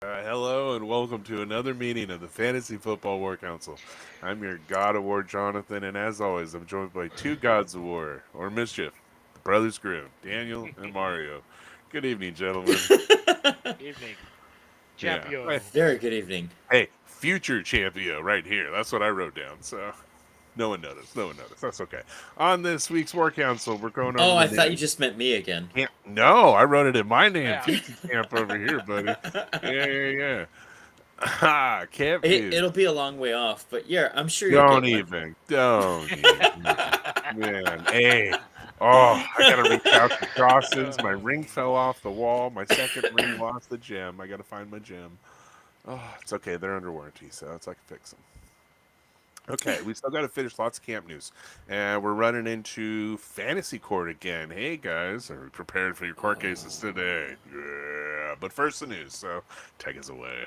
Hello and welcome to another meeting of the Fantasy Football War Council. I'm your God of War, Jonathan, and as always, I'm joined by two gods of war, or mischief, the Brothers Grimm, Daniel and Mario. Good evening, gentlemen. Evening. Yeah. Champio. Very good evening. Hey, future champion right here. That's what I wrote down, so no one noticed. No one noticed. That's okay. On this week's War Council, we're going over Oh, the I thought you news. just meant me again. No, I wrote it in my name. Yeah. Future champ over here, buddy. Yeah, yeah, yeah. Ah, camp news. It'll be a long way off, but yeah, I'm sure you'll Don't get one. even. Don't even. Man, hey. Oh, I gotta reach out to Dawson's. My ring fell off the wall. My second ring lost the gem. I gotta find my gem. Oh, it's okay. They're under warranty, so it's I can fix them. Okay, we still got to finish lots of camp news, and we're running into fantasy court again. Hey guys, are you prepared for your court cases today? Yeah, but first the news. So take us away.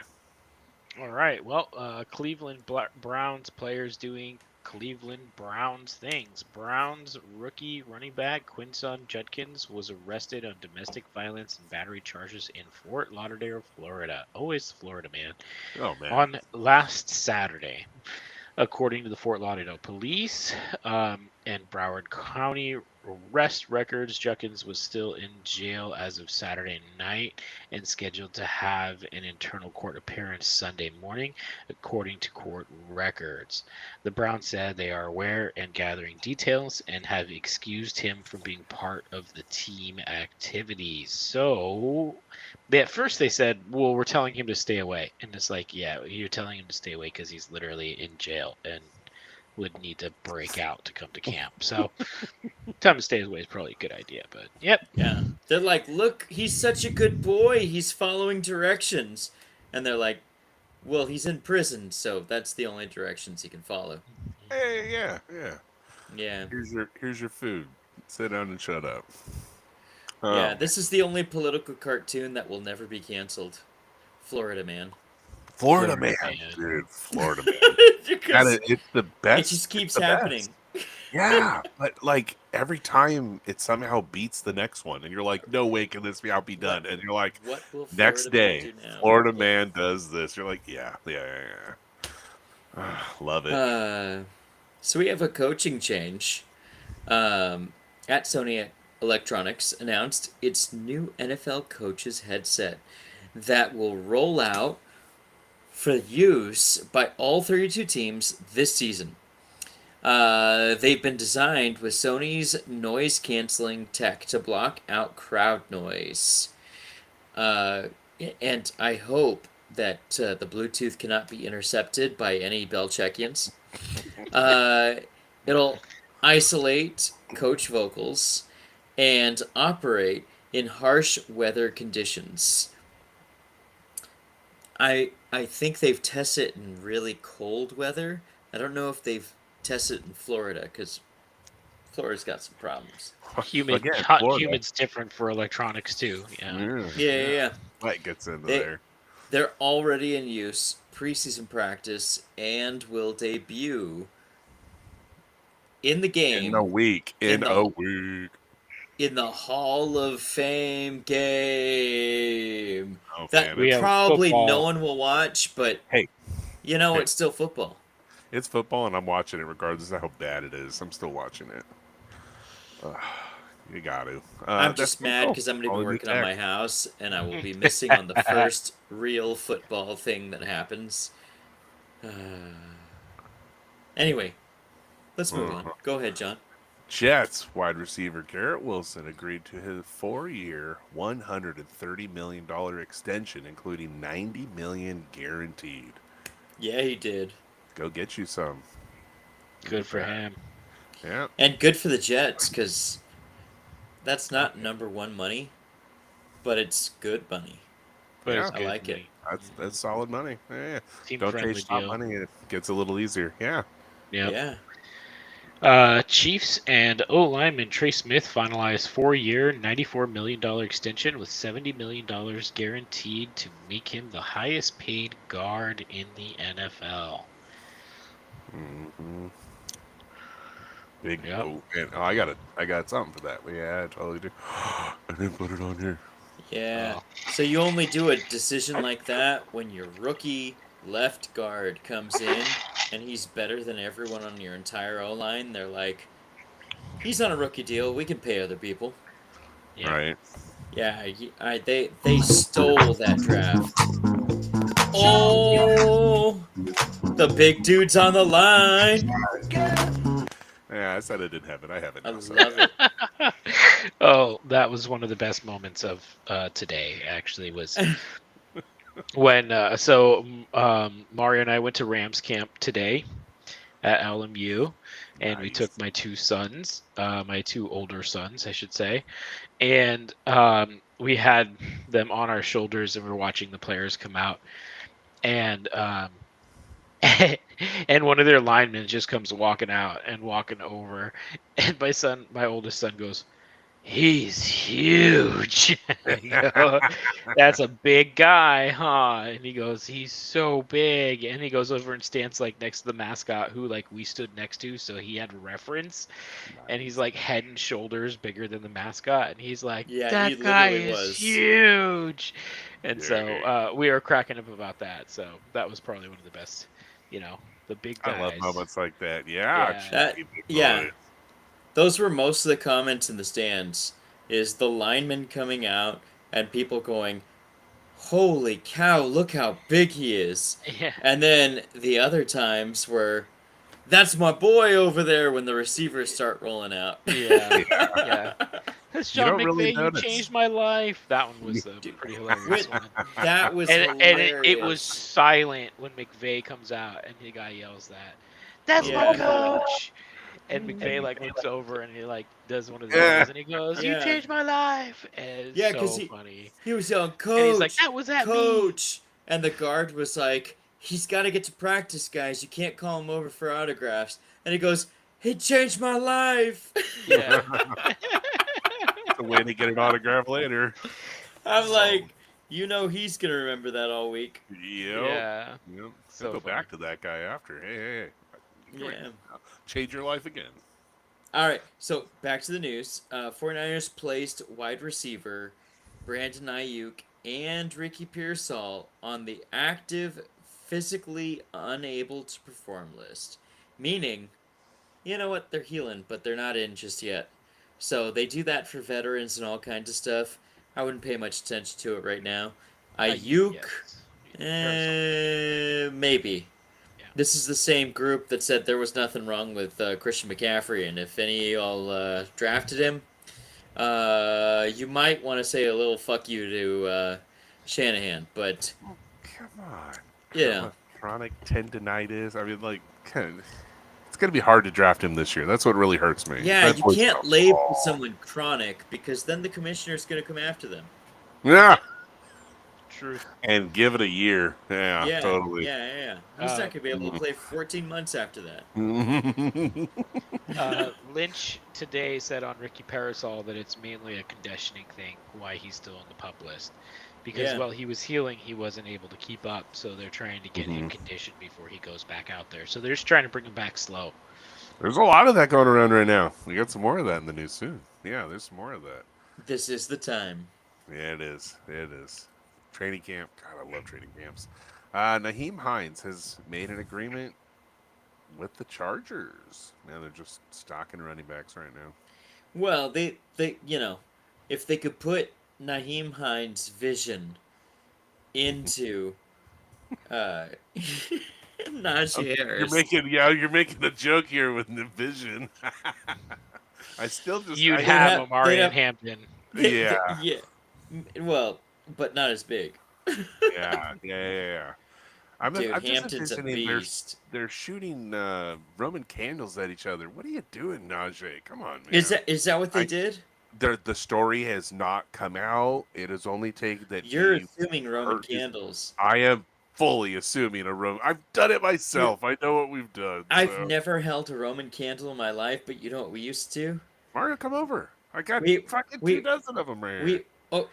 All right. Well, Cleveland Browns players doing Cleveland Browns things. Browns rookie running back Quinson Judkins was arrested on domestic violence and battery charges in Fort Lauderdale, Florida. Always Florida, man. Oh man. On last Saturday. According to the Fort Lauderdale police and Broward County arrest records, Judkins was still in jail as of Saturday night and scheduled to have an internal court appearance Sunday morning, according to court records. The Browns said they are aware and gathering details and have excused him from being part of the team activities. So at first they said, well, we're telling him to stay away. And it's like, yeah, you're telling him to stay away because he's literally in jail and would need to break out to come to camp. So tell him to stay away is probably a good idea. But yep. Yeah. They're like, look, he's such a good boy. He's following directions. And they're like, well, he's in prison, so that's the only directions he can follow. Hey, yeah, yeah. Yeah. Here's your food. Sit down and shut up. Yeah, Oh, this is the only political cartoon that will never be canceled. Florida Man. Florida Florida man, man. dude. Florida man. That is, Because it's the it best. just It's keeps the best. happening. Yeah, but like every time it somehow beats the next one, and you're like, no way can this be outbe What done. And you're like, what will next Florida Man day, do now? Florida Yeah. man does this. You're like, yeah, yeah, yeah, yeah. Love it. Uh, so we have a coaching change. At Sony Electronics announced its new NFL coaches headset that will roll out for use by all 32 teams this season. They've been designed with Sony's noise canceling tech to block out crowd noise. Uh, and I hope that the Bluetooth cannot be intercepted by any Belichickians. Uh, it'll isolate coach vocals and operate in harsh weather conditions. I think they've tested it in really cold weather. I don't know if they've tested it in Florida because Florida's got some problems. Again, Hot Florida. humid's different for electronics too. Yeah. Yeah, Yeah, yeah, yeah. yeah. Light gets into They there they're already in use, preseason practice, and will debut in the in a game week. in In a the week. Hall of Fame game Oh that man, We it's have probably no football. one will watch, but hey, hey. it's still football. It's football, and I'm watching it regardless of how bad it is. I'm still watching it. Ugh, you got to. I'm That's just pretty mad cool. because I'm going to All be the new working on tech. my house and I will be missing on the first real football thing that happens. Uh, anyway, let's move on. Uh-huh. Go ahead, John. Jets wide receiver Garrett Wilson agreed to his 4-year, $130 million extension, including $90 million guaranteed. Yeah, he did. Go get you some. Look Good at for that. him. Yeah, And good for the Jets because that's not number one money, but it's good money. But yeah. it's I good like it. money. That's solid money. Yeah. Team Don't friendly chase top deal. money. It gets a little easier. Yeah. Yep. Yeah. Chiefs and O lineman Trey Smith finalized 4-year, $94 million extension with $70 million guaranteed to make him the highest paid guard in the NFL. hmm Big. Yep. Oh, and I got something for that. Yeah, I totally do. I didn't put it on here. Yeah. Oh. So you only do a decision like that when your rookie left guard comes in and he's better than everyone on your entire O line. They're like, he's on a rookie deal. We can pay other people. Yeah. Right. Yeah. They stole that draft. Oh, the big dude's on the line. Yeah, I said I didn't have it. I have it I now. Sorry. love it. Oh, that was one of the best moments of today. Actually, was when Mario and I went to Rams camp today at LMU, and we took Nice. my two sons, my two older sons, I should say, and we had them on our shoulders, and we were watching the players come out, and and one of their linemen just comes walking out and walking over, and my oldest son goes, "He's huge." I go, "That's a big guy, huh?" And he goes, "He's so big." And he goes over and stands like next to the mascot who like we stood next to, so he had reference. And he's like head and shoulders bigger than the mascot. And he's like, Yeah, he "That guy literally is was. huge." And so Dang. we were cracking up about that. So that was probably one of the best, the big I love guys. moments like that. Yeah, Yeah. That cheeky big yeah. boys. Those were most of the comments in the stands. Is the lineman coming out and people going, "Holy cow! Look how big he is!" Yeah. And then the other times were, "That's my boy over there." When the receivers start rolling out. Yeah. Yeah. That's You John don't really McVay. You notice. changed my life. That one was a Dude, pretty hilarious Wait, one. that was And hilarious. it was silent when McVay comes out and the guy yells that. That's my Yeah. coach. And McVay like looks over and he like does one of Yeah. those and he goes, "You Yeah. changed my life." And it's Yeah, so because funny. he was yelling, "Coach!" And he's like, "That was at me." Coach! And the guard was like, "He's got to get to practice, guys. You can't call him over for autographs." And he goes, "He changed my life." Yeah. It's a way to get an autograph later. I'm like, he's gonna remember that all week. Yep. Yeah. Yep. So Go funny. back to that guy after. Hey. Yeah. Change your life again. All right, so back to the news. 49ers placed wide receiver Brandon Ayuk and Ricky Pearsall on the active, physically unable to perform list. Meaning, you know what, they're healing, but they're not in just yet. So they do that for veterans and all kinds of stuff. I wouldn't pay much attention to it right now. Ayuk, Yes. maybe. Yeah. This is the same group that said there was nothing wrong with Christian McCaffrey, and if any of y'all drafted him, you might want to say a little fuck you to Shanahan, but Come on. yeah. Chronic tendonitis. I mean, like, it's going to be hard to draft him this year. That's what really hurts me. Yeah, That you boy's can't gonna label fall. someone chronic because then the commissioner's going to come after them. Yeah. Truth. And give it a year. Yeah, Yeah, totally. yeah. He's not going to be able to play 14 months after that. Lynch today said on Ricky Parasol that it's mainly a conditioning thing why he's still on the pup list. Because Yeah. while he was healing, he wasn't able to keep up, so they're trying to get him Mhm. conditioned before he goes back out there. So they're just trying to bring him back slow. There's a lot of that going around right now. We got some more of that in the news soon. Yeah, there's some more of that. This is the time. Yeah, it is. It is. Training camp. God, I love training camps. Naheem Hines has made an agreement with the Chargers. Now they're just stocking running backs right now. Well, they if they could put Naheem Hines' vision into Najee Harris. You're making a joke here with the vision. I still just You'd I- have have- Omari they'd and have- Hampton. Yeah. Yeah. Well, but not as big. Yeah. I'm Dude, just Hampton's a envisioning beast. they're shooting Roman candles at each other. What are you doing, Najee? Come on, man. Is that what they I- did? The story has not come out. It has only taken that You're he assuming Roman hurt his- candles. I am fully assuming a Roman. I've done it myself. I know what we've done. I've so. never held a Roman candle in my life, but you know what we used to? Mario, come over. I got fucking we- 2 dozen of them right here. We oh,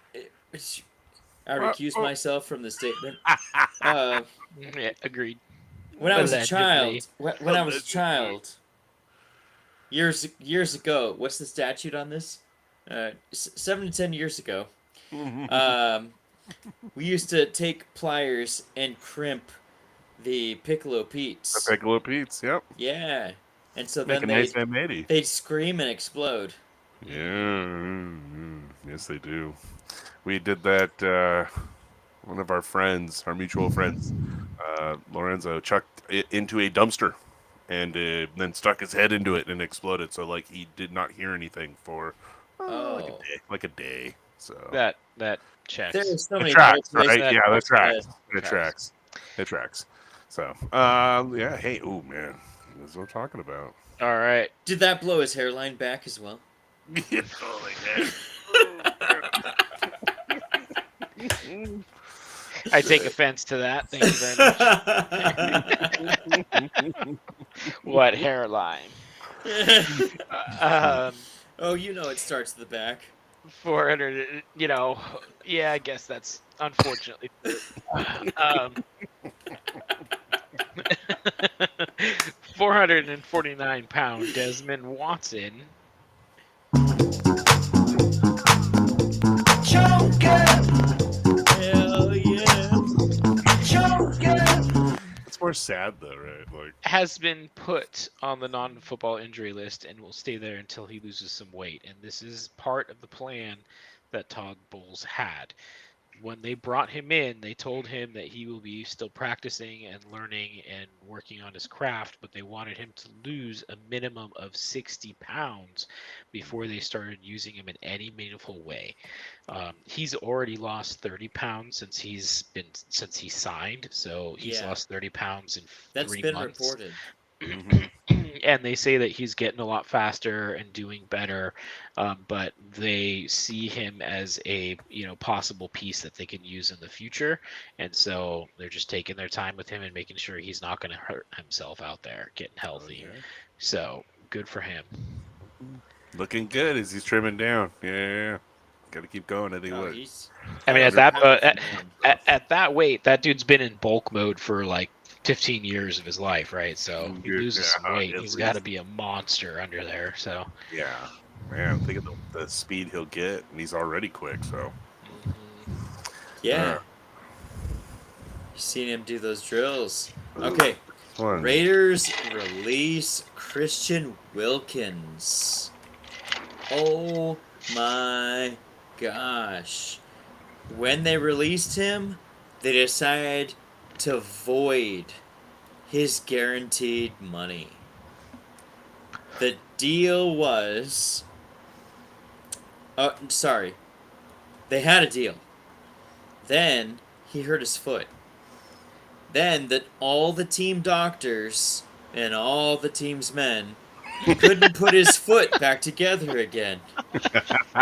I recuse myself from the statement. Uh, Yeah, agreed. when I was a Allegedly. child, when I was a Allegedly. child, years ago, what's the statute on this? 7 to 10 years ago, We used to take pliers and crimp the Piccolo The Pete's. Piccolo Pete's, yep. Yeah. And so Make then a nice M80. they'd scream and explode. Yeah, yes they do. We did that. One of our friends, our mutual friends, Lorenzo, chucked it into a dumpster, and then stuck his head into it and exploded. So like he did not hear anything for Oh. like a day. So That checks. There's so it many tracks, places right? that- Yeah, that tracks. that It tracks. It tracks. So yeah. Hey, oh man, this is what I'm talking about. All right. Did that blow his hairline back as well? It totally did. I take offense to that. Thank you very much. What hairline? Oh, you know it starts at the back. 400. Yeah, I guess that's unfortunately. 449-pound Desmond Watson. Hell yeah. It's more sad though, right? Like Has been put on the non-football injury list and will stay there until he loses some weight. And this is part of the plan that Todd Bowles had. When they brought him in, they told him that he will be still practicing and learning and working on his craft, but they wanted him to lose a minimum of 60 pounds before they started using him in any meaningful way. He's already lost 30 pounds since he signed, so he's Yeah. lost 30 pounds in That's 3 been months. reported. And they say that he's getting a lot faster and doing better, but they see him as a possible piece that they can use in the future, and so they're just taking their time with him and making sure he's not going to hurt himself out there getting healthy. Okay. So good for him. Looking good as he's trimming down. Yeah. Got to keep going. I think Oh, what? he's I mean, at powerful that man. at that weight, that dude's been in bulk mode for like 15 years of his life, right? So he Dude, loses some yeah, weight. at He's got to least. be a monster under there. So Yeah. Man, think of the speed he'll get, and he's already quick. So Yeah. You seen him do those drills. Okay. fun. Raiders release Christian Wilkins. Oh my gosh. When they released him, they decided to void his guaranteed money. The deal was... Oh, sorry. They had a deal. Then he hurt his foot. Then that all the team doctors and all the team's men couldn't put his foot back together again.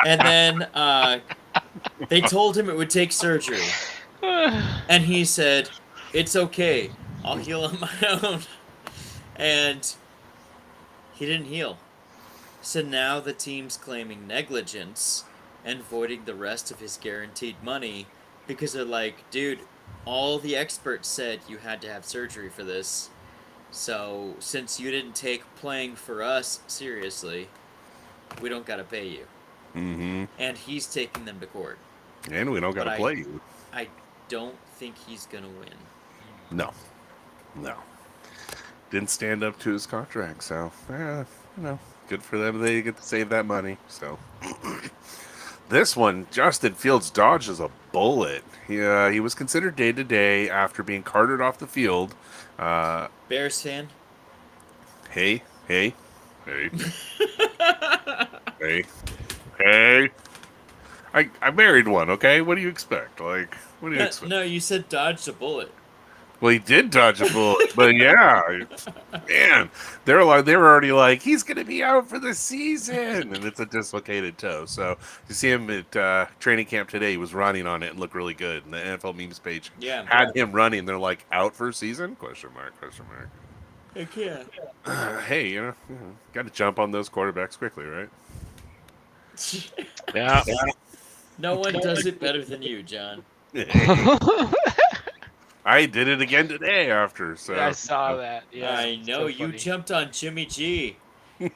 And then they told him it would take surgery. And he said, "It's okay. I'll heal on my own." And he didn't heal. So now the team's claiming negligence and voiding the rest of his guaranteed money because they're like, dude, all the experts said you had to have surgery for this. So since you didn't take playing for us seriously, we don't gotta pay you. Mm-hmm. And he's taking them to court. And we don't got to But play you. I don't think he's gonna win. No. Didn't stand up to his contract, so good for them. They get to save that money. So this one, Justin Fields dodges a bullet. He was considered day to day after being carted off the field. Bears fan? Hey. Hey. I married one, okay? What do you expect? Like, what do you expect? No, you said dodged a bullet. Well, he did dodge a bullet, but yeah, man, they were already like, he's gonna be out for the season, and it's a dislocated toe. So you see him at training camp today. He was running on it and looked really good. And the NFL memes page had him running. They're like, out for season? Question mark. Heck yeah. Hey, got to jump on those quarterbacks quickly, right? Yeah. No one does it better than you, John. I did it again today after. So I saw that. Yeah, I know, so you funny. jumped on Jimmy G.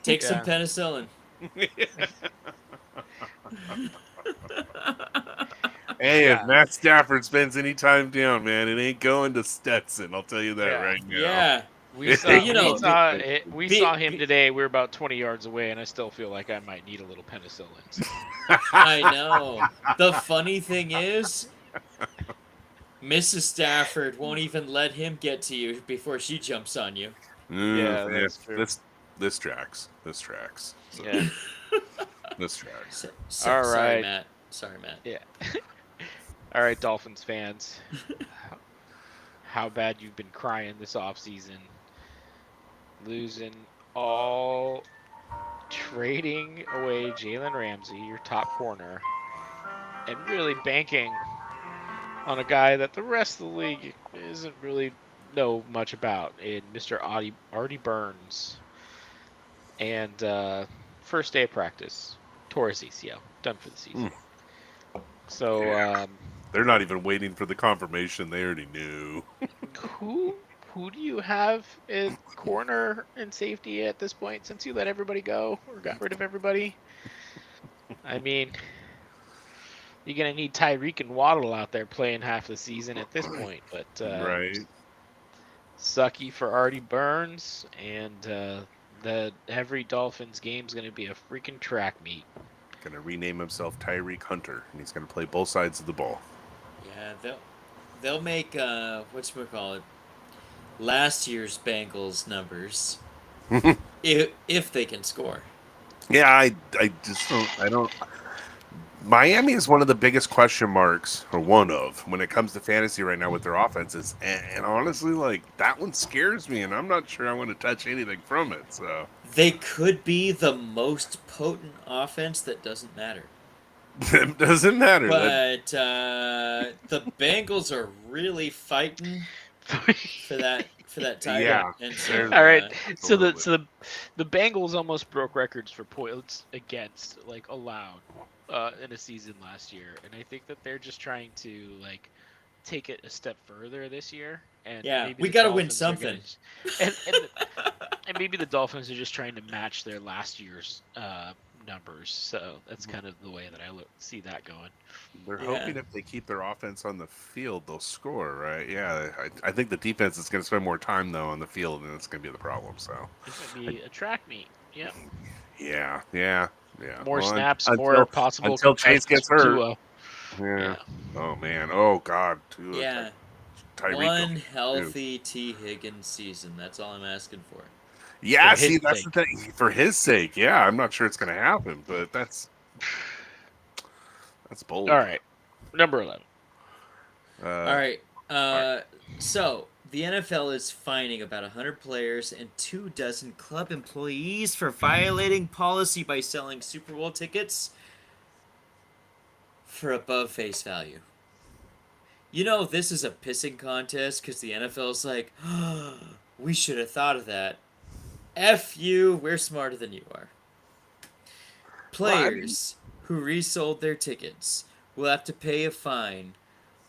Take some Yeah. penicillin. Hey, if Yeah. Matt Stafford spends any time down, man, it ain't going to Stetson. I'll tell you that Yeah. right now. Yeah. We It saw ain't you we know, going to saw Stetson. it, we be- saw him be- today. We're about 20 yards away, and I still feel like I might need a little penicillin. So. I know. The funny thing is, Mrs. Stafford won't even let him get to you before she jumps on you. Yeah, that's true. This tracks. This tracks. So, Yeah. this tracks. All Sorry, right. Matt. Sorry, Matt. Yeah. All right, Dolphins fans. How bad you've been crying this offseason. Losing all, trading away Jalen Ramsey, your top corner, and really banking on a guy that the rest of the league isn't really know much about in Mr. Artie Burns. And first day of practice, tore his ACL, done for the season. So Yeah. They're not even waiting for the confirmation. They already knew. who do you have at corner and safety at this point since you let everybody go or got rid of everybody? I mean, you're gonna need Tyreek and Waddle out there playing half the season at this point, but Right. sucky for Artie Burns, and the every Dolphins game's gonna be a freaking track meet. Gonna rename himself Tyreek Hunter, and he's gonna play both sides of the ball. Yeah, they'll make whatchamacallit, last year's Bengals numbers if they can score. Yeah, I just don't. Miami is one of the biggest question marks, or one of, when it comes to fantasy right now with their offenses. And honestly, like, that one scares me, and I'm not sure I want to touch anything from it. So They could be the most potent offense that doesn't matter. it doesn't matter. But the Bengals are really fighting for that title. Yeah. And so, All right, so absolutely. the Bengals almost broke records for points against, like, allowed in a season last year, and I think that they're just trying to, like, take it a step further this year. And yeah, maybe we the got to win Dolphins are gonna something. and maybe the Dolphins are just trying to match their last year's numbers. So that's kind of the way that I see that going. They're Yeah. hoping if they keep their offense on the field, they'll score, right? Yeah, I think the defense is going to spend more time, though, on the field, and it's going to be the problem. So It's gonna be a track meet. Yep. yeah. More Well, snaps, more possible until Chase contestants gets for hurt. Tua. Yeah. Oh man. Oh God. Yeah. Tyreek. One healthy T. Higgins season. That's all I'm asking for. Yeah. For his See, that's sake. the thing. For his sake. Yeah. I'm not sure it's going to happen, but that's bold. All right. Number 11. All right. So the NFL is fining about 100 players and 24 club employees for violating policy by selling Super Bowl tickets for above face value. You know, this is a pissing contest because the NFL's like, oh, we should have thought of that. F you, we're smarter than you are. Players who resold their tickets will have to pay a fine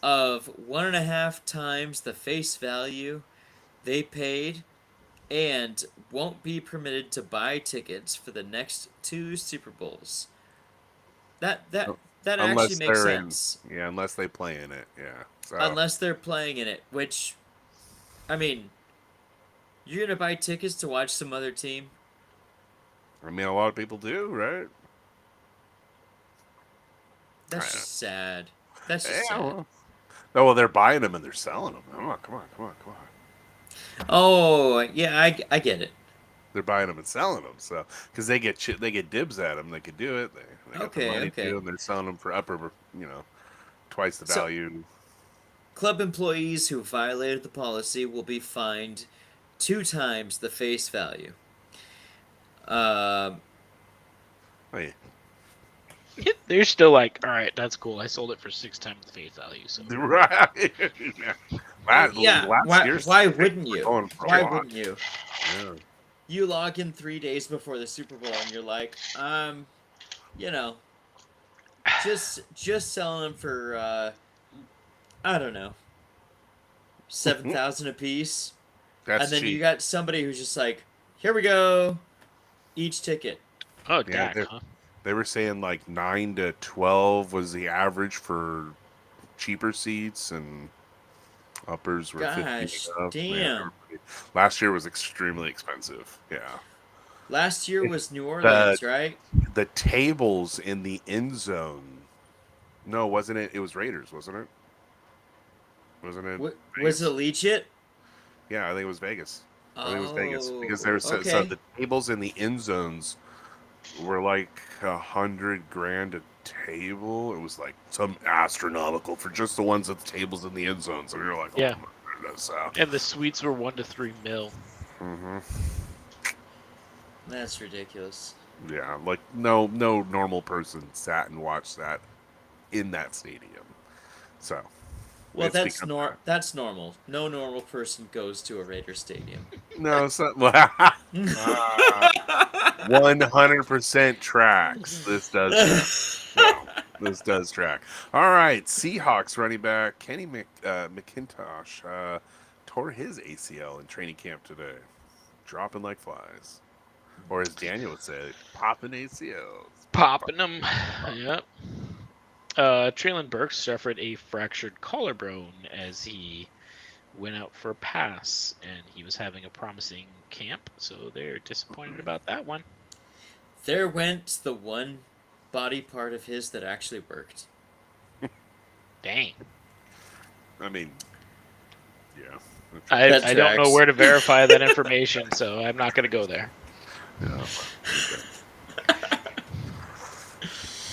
of 1.5 times the face value they paid and won't be permitted to buy tickets for the next 2 Super Bowls. That Unless actually makes they're sense. unless they play in it. Yeah. So, Unless they're playing in it, which, I mean, you're going to buy tickets to watch some other team? I mean, a lot of people do, right? That's just sad. That's just Yeah. sad. Well, they're buying them and they're selling them. Come on. Oh, yeah, I get it. They're buying them and selling them, so because they get dibs at them, they could do it. They got the money Okay. to, and they're selling them for twice the So- value. Club employees who violated the policy will be fined 2 times the face value. Oh, yeah. They're still like, all right, that's cool. I sold it for 6 times the face value. So Right. Yeah, why wouldn't you? Going for a Why lot. wouldn't you? Yeah. You log in 3 days before the Super Bowl and you're like, you know, just selling them for I don't know, 7,000 a piece. That's And then cheap. you got somebody who's just like, here we go, each ticket. oh, Yeah, Dak, huh? They were saying like 9 to 12 was the average for cheaper seats, and uppers were 50 and Gosh, up. damn. Last year was extremely expensive. Yeah. Last year It- was New the Orleans, right? the tables in the end zone. No, wasn't it? It was Raiders, wasn't it? Wasn't it Was it Vegas? Legit? Yeah, I think it was Vegas. I think it was Vegas Oh, because there's so okay. the tables in the end zones were like $100,000 a table. It was like some astronomical for just the ones at the tables in the end zones. And you're like, oh Yeah. my goodness. And the suites were 1 to 3 mil. hmm That's ridiculous. Yeah, like no normal person sat and watched that in that stadium. So Well, it's become that. that's normal. No normal person goes to a Raider stadium. No, so 100% tracks. This does track. No, this does track. All right, Seahawks running back Kenny McIntosh tore his ACL in training camp today, dropping like flies, or as Daniel would say, popping ACLs. Popping them. Yep. Traylon Burks suffered a fractured collarbone as he went out for a pass, and he was having a promising camp, so they're disappointed about that one. There went the one body part of his that actually worked. Dang. I mean, yeah. I That don't know tracks. where to verify that information, so I'm not going to go there. Yeah.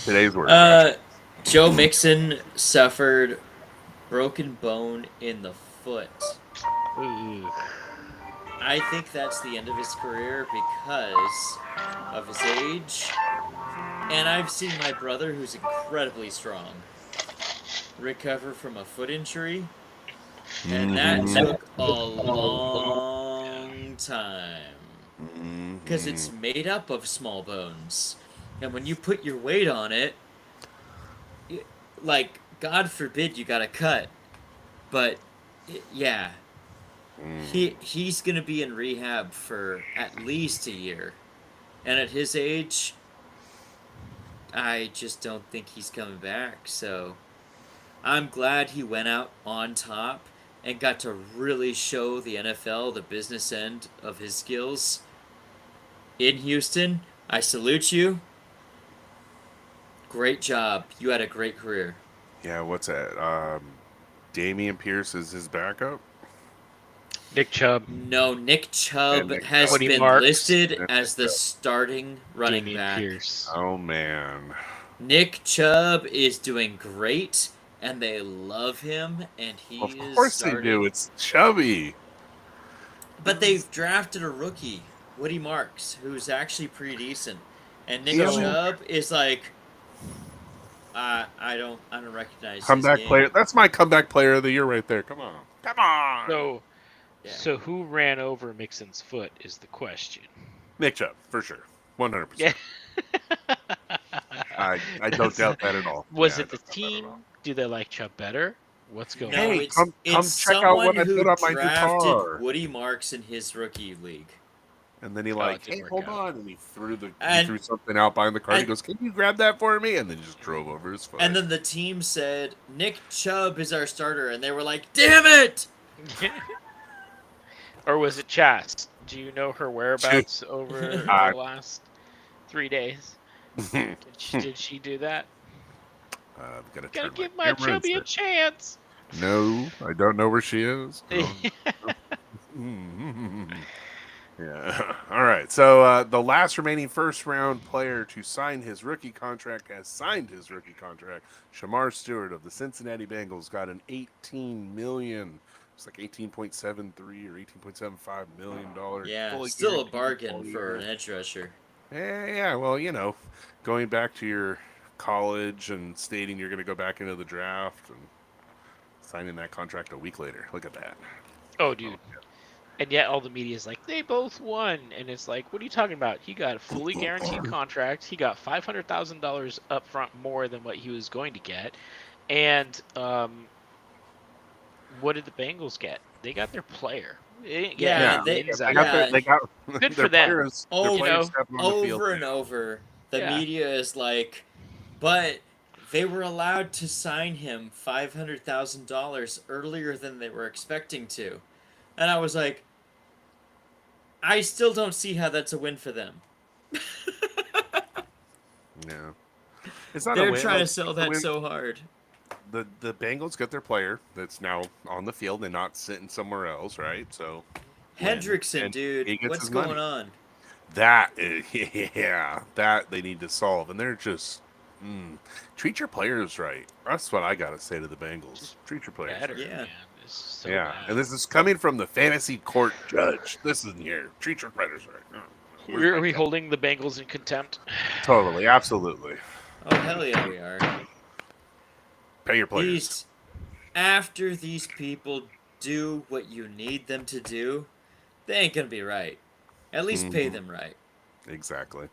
Today's word. Joe Mixon suffered broken bone in the foot. Ooh. I think that's the end of his career because of his age. And I've seen my brother, who's incredibly strong, recover from a foot injury. And that Mhm. took a long time. Because it's made up of small bones. And when you put your weight on it, like, God forbid you got a cut. But, yeah. He's going to be in rehab for at least a year. And at his age, I just don't think he's coming back. So I'm glad he went out on top and got to really show the NFL the business end of his skills in Houston. I salute you. Great job. You had a great career. Yeah, what's that? Damian Pierce is his backup. Nick Chubb. No, Nick Chubb And Nick has Chubb. been Marks. listed And as the Nick Chubb. starting running Damian back. Pierce. Oh man. Nick Chubb is doing great, and they love him, and he Of is course starting. they do. It's Chubby. But they've drafted a rookie, Woody Marks, who's actually pretty decent, and Nick Yeah. Chubb is like, I don't recognize Comeback his game. player. That's my comeback player of the year right there. Come on. Come on. So, Yeah. so who ran over Mixon's foot is the question. Nick Chubb, for sure. 100%. Yeah. I don't doubt that at all. Was Yeah, it the I don't doubt that at team? all. Do they like Chubb better? What's going No, on? Hey, it's come check out someone what I who put on my drafted guitar. Woody Marks in his rookie league. And then he it like, didn't hey, work hold out. on. And he threw And- something out behind the car. He and- goes, can you grab that for me? And then he just drove over his foot. And then the team said, Nick Chubb is our starter, and they were like, damn it! Or was it Chast? Do you know her whereabouts over the last 3 days? Did she do that? Gotta Gotta turn give my my camera Chubby a and say, chance. no, I don't know where she is. Yeah. All right. So the last remaining first-round player to sign his rookie contract has signed his rookie contract. Shamar Stewart of the Cincinnati Bengals got an $18 million. It's like $18.73 or $18.75 million. Yeah, fully still a guaranteed bargain all for an year. edge rusher. Yeah. Well, going back to your college and stating you're going to go back into the draft and signing that contract a week later. Look at that. Oh, dude. And yet all the media is like, they both won. And it's like, what are you talking about? He got a fully guaranteed contract. He got $500,000 up front more than what he was going to get. And what did the Bengals get? They got their player. They didn't get Yeah, any they- wins They out got, of yeah. it. they got Good their for them. players, Oh, their you players know, stepping on the field. over and over, the Yeah. media is like, but They were allowed to sign him $500,000 earlier than they were expecting to. And I was like, I still don't see how that's a win for them. Yeah. It's not a They're win. trying Like, to sell it's a that win. so hard. The Bengals get their player that's now on the field and not sitting somewhere else, right? So win. Hendrickson, And dude, he gets what's his going money. on? That is, yeah, that they need to solve, and they're just treat your players right. That's what I gotta say to the Bengals. Just Treat your players better, right. Yeah. man. This is so Yeah, bad. and this is coming from the fantasy court judge. This isn't here. Treat your players right. Where's Are my we cat? holding the Bengals in contempt? Totally, absolutely. Oh, hell yeah, we are. Pay your players. After these people do what you need them to do, they ain't gonna be right. At least pay Mhm. them right. Exactly.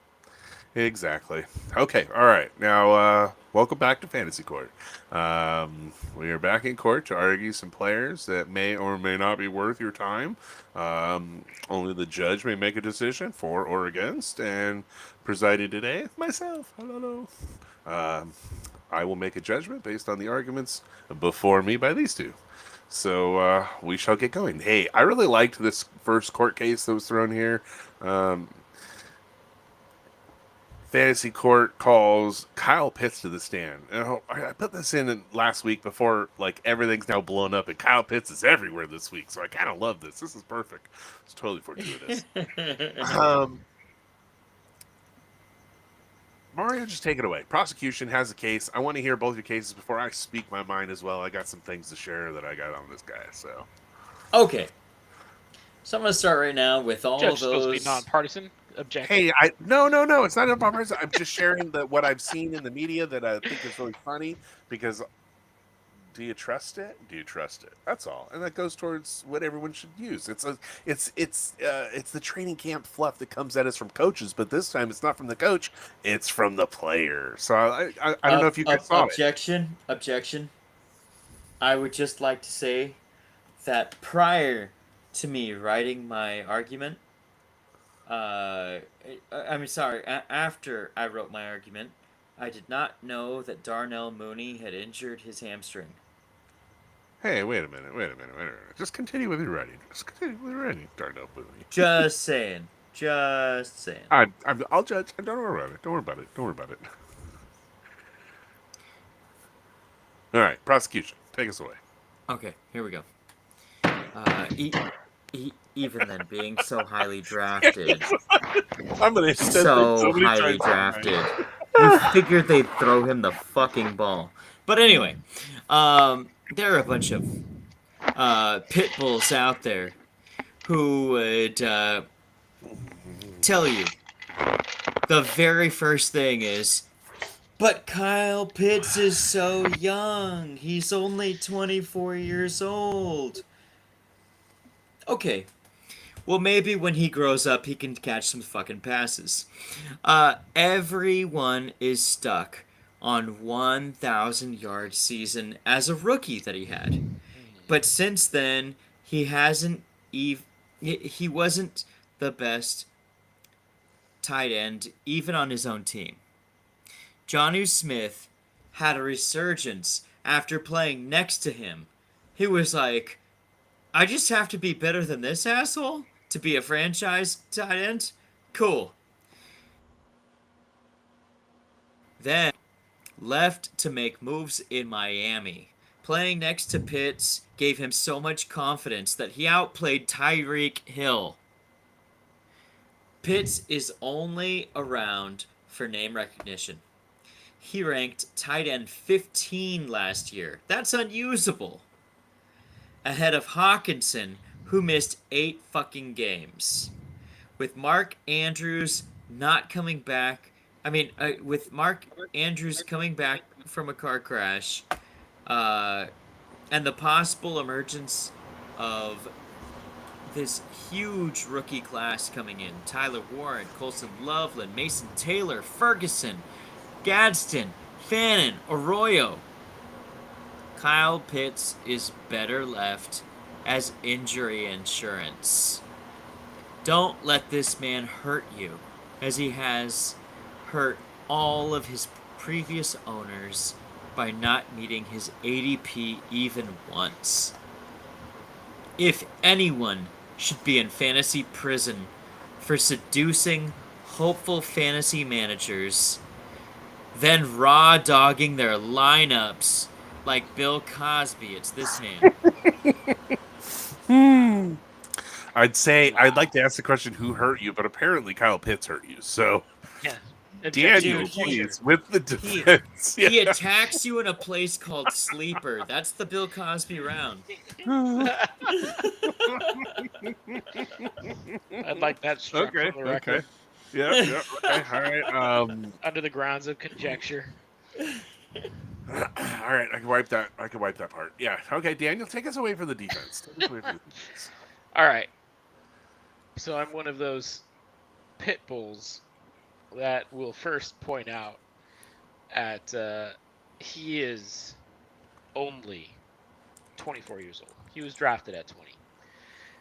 Exactly. Okay. All right. Now, welcome back to Fantasy Court. We are back in court to argue some players that may or may not be worth your time. Only the judge may make a decision for or against. And presiding today, myself. Hello. I will make a judgment based on the arguments before me by these two. So we shall get going. Hey, I really liked this first court case that was thrown here. Um, Fantasy Court calls Kyle Pitts to the stand. I put this in last week before like everything's now blown up, and Kyle Pitts is everywhere this week. So I kind of love this. This is perfect. It's totally fortuitous. Mario, just take it away. Prosecution has a case. I want to hear both your cases before I speak my mind as well. I got some things to share that I got on this guy. So Okay. So I'm gonna start right now with all Judge supposed to be those. nonpartisan. Object. hey, no. It's not about person. I'm just sharing what I've seen in the media that I think is really funny because. Do you trust it? Do you trust it? That's all, and that goes towards what everyone should use. It's the training camp fluff that comes at us from coaches, but this time it's not from the coach; it's from the player. So I don't know if you guys saw it. Objection. I would just like to say that prior to me writing my argument, after I wrote my argument, I did not know that Darnell Mooney had injured his hamstring. Hey, wait a minute. Just continue with your writing. Darnell Mooney. Just saying. I'll judge. Don't worry about it. All right, prosecution. Take us away. Okay, here we go. Even then, being so highly drafted, I'm gonna so many highly times tonight. drafted, you figured they'd throw him the fucking ball. But anyway, there are a bunch of pit bulls out there who would tell you the very first thing is, but Kyle Pitts is so young. He's only 24 years old. Okay. Well, maybe when he grows up, he can catch some fucking passes. Everyone is stuck on 1,000-yard season as a rookie that he had. But since then, he hasn't he wasn't the best tight end even on his own team. Jonnu Smith had a resurgence after playing next to him. He was like, I just have to be better than this asshole to be a franchise tight end? Cool. Then left to make moves in Miami. Playing next to Pitts gave him so much confidence that he outplayed Tyreek Hill. Pitts is only around for name recognition. He ranked tight end 15 last year. That's unusable. Ahead of Hawkinson, who missed 8 fucking games. With Mark Andrews not coming back, with Mark Andrews coming back from a car crash, and the possible emergence of this huge rookie class coming in. Tyler Warren, Colson Loveland, Mason Taylor, Ferguson, Gadsden, Fannin, Arroyo. Kyle Pitts is better left as injury insurance. Don't let this man hurt you, as he has hurt all of his previous owners by not meeting his ADP even once. If anyone should be in fantasy prison for seducing hopeful fantasy managers, then raw dogging their lineups like Bill Cosby, it's this man. I'd say I'd like to ask the question, who hurt you? But apparently Kyle Pitts hurt you. So Yeah. Daniel, Dude, please, with the defense. He attacks you in a place called Sleeper. That's the Bill Cosby round. I'd like that struck Okay, from the record. Yeah, okay, all right. Under the grounds of conjecture. All right, I can wipe that part. Yeah, okay, Daniel, take us away from the defense. All right. So I'm one of those pit bulls that will first point out at he is only 24 years old. He was drafted at 20.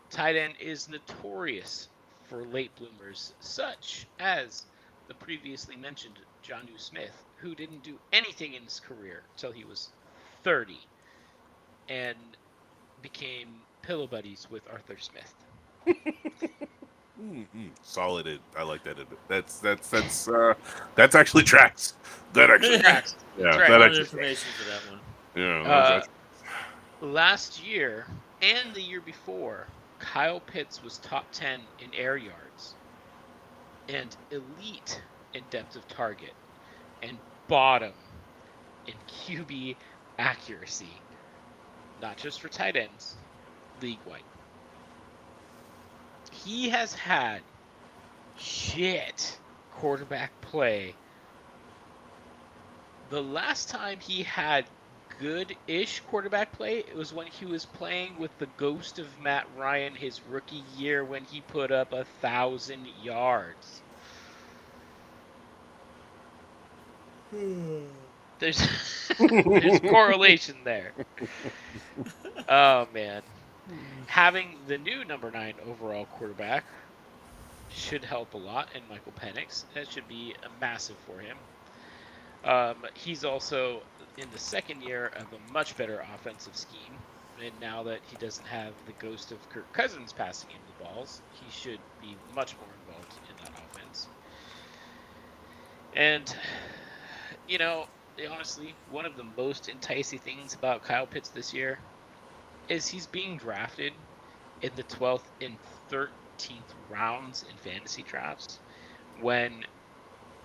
Tight end is notorious for late bloomers, such as the previously mentioned Jonnu Smith, who didn't do anything in his career until he was 30 and became pillow buddies with Arthur Smith. Solid. I like that. That's actually tracks. That actually tracks. Yeah, right. A lot of information for that one. Yeah. Last year and the year before, Kyle Pitts was top 10 in air yards and elite in depth of target and bottom in QB accuracy, not just for tight ends, league-wide. He has had shit quarterback play. The last time he had good-ish quarterback play, it was when he was playing with the ghost of Matt Ryan his rookie year when he put up 1,000 yards. There's correlation there. Oh, man. Having the new number 9 overall quarterback should help a lot in Michael Penix. That should be massive for him. He's also in the second year of a much better offensive scheme. And now that he doesn't have the ghost of Kirk Cousins passing him the balls, he should be much more involved in that offense. And, honestly, one of the most enticing things about Kyle Pitts this year is he's being drafted in the 12th and 13th rounds in fantasy drafts when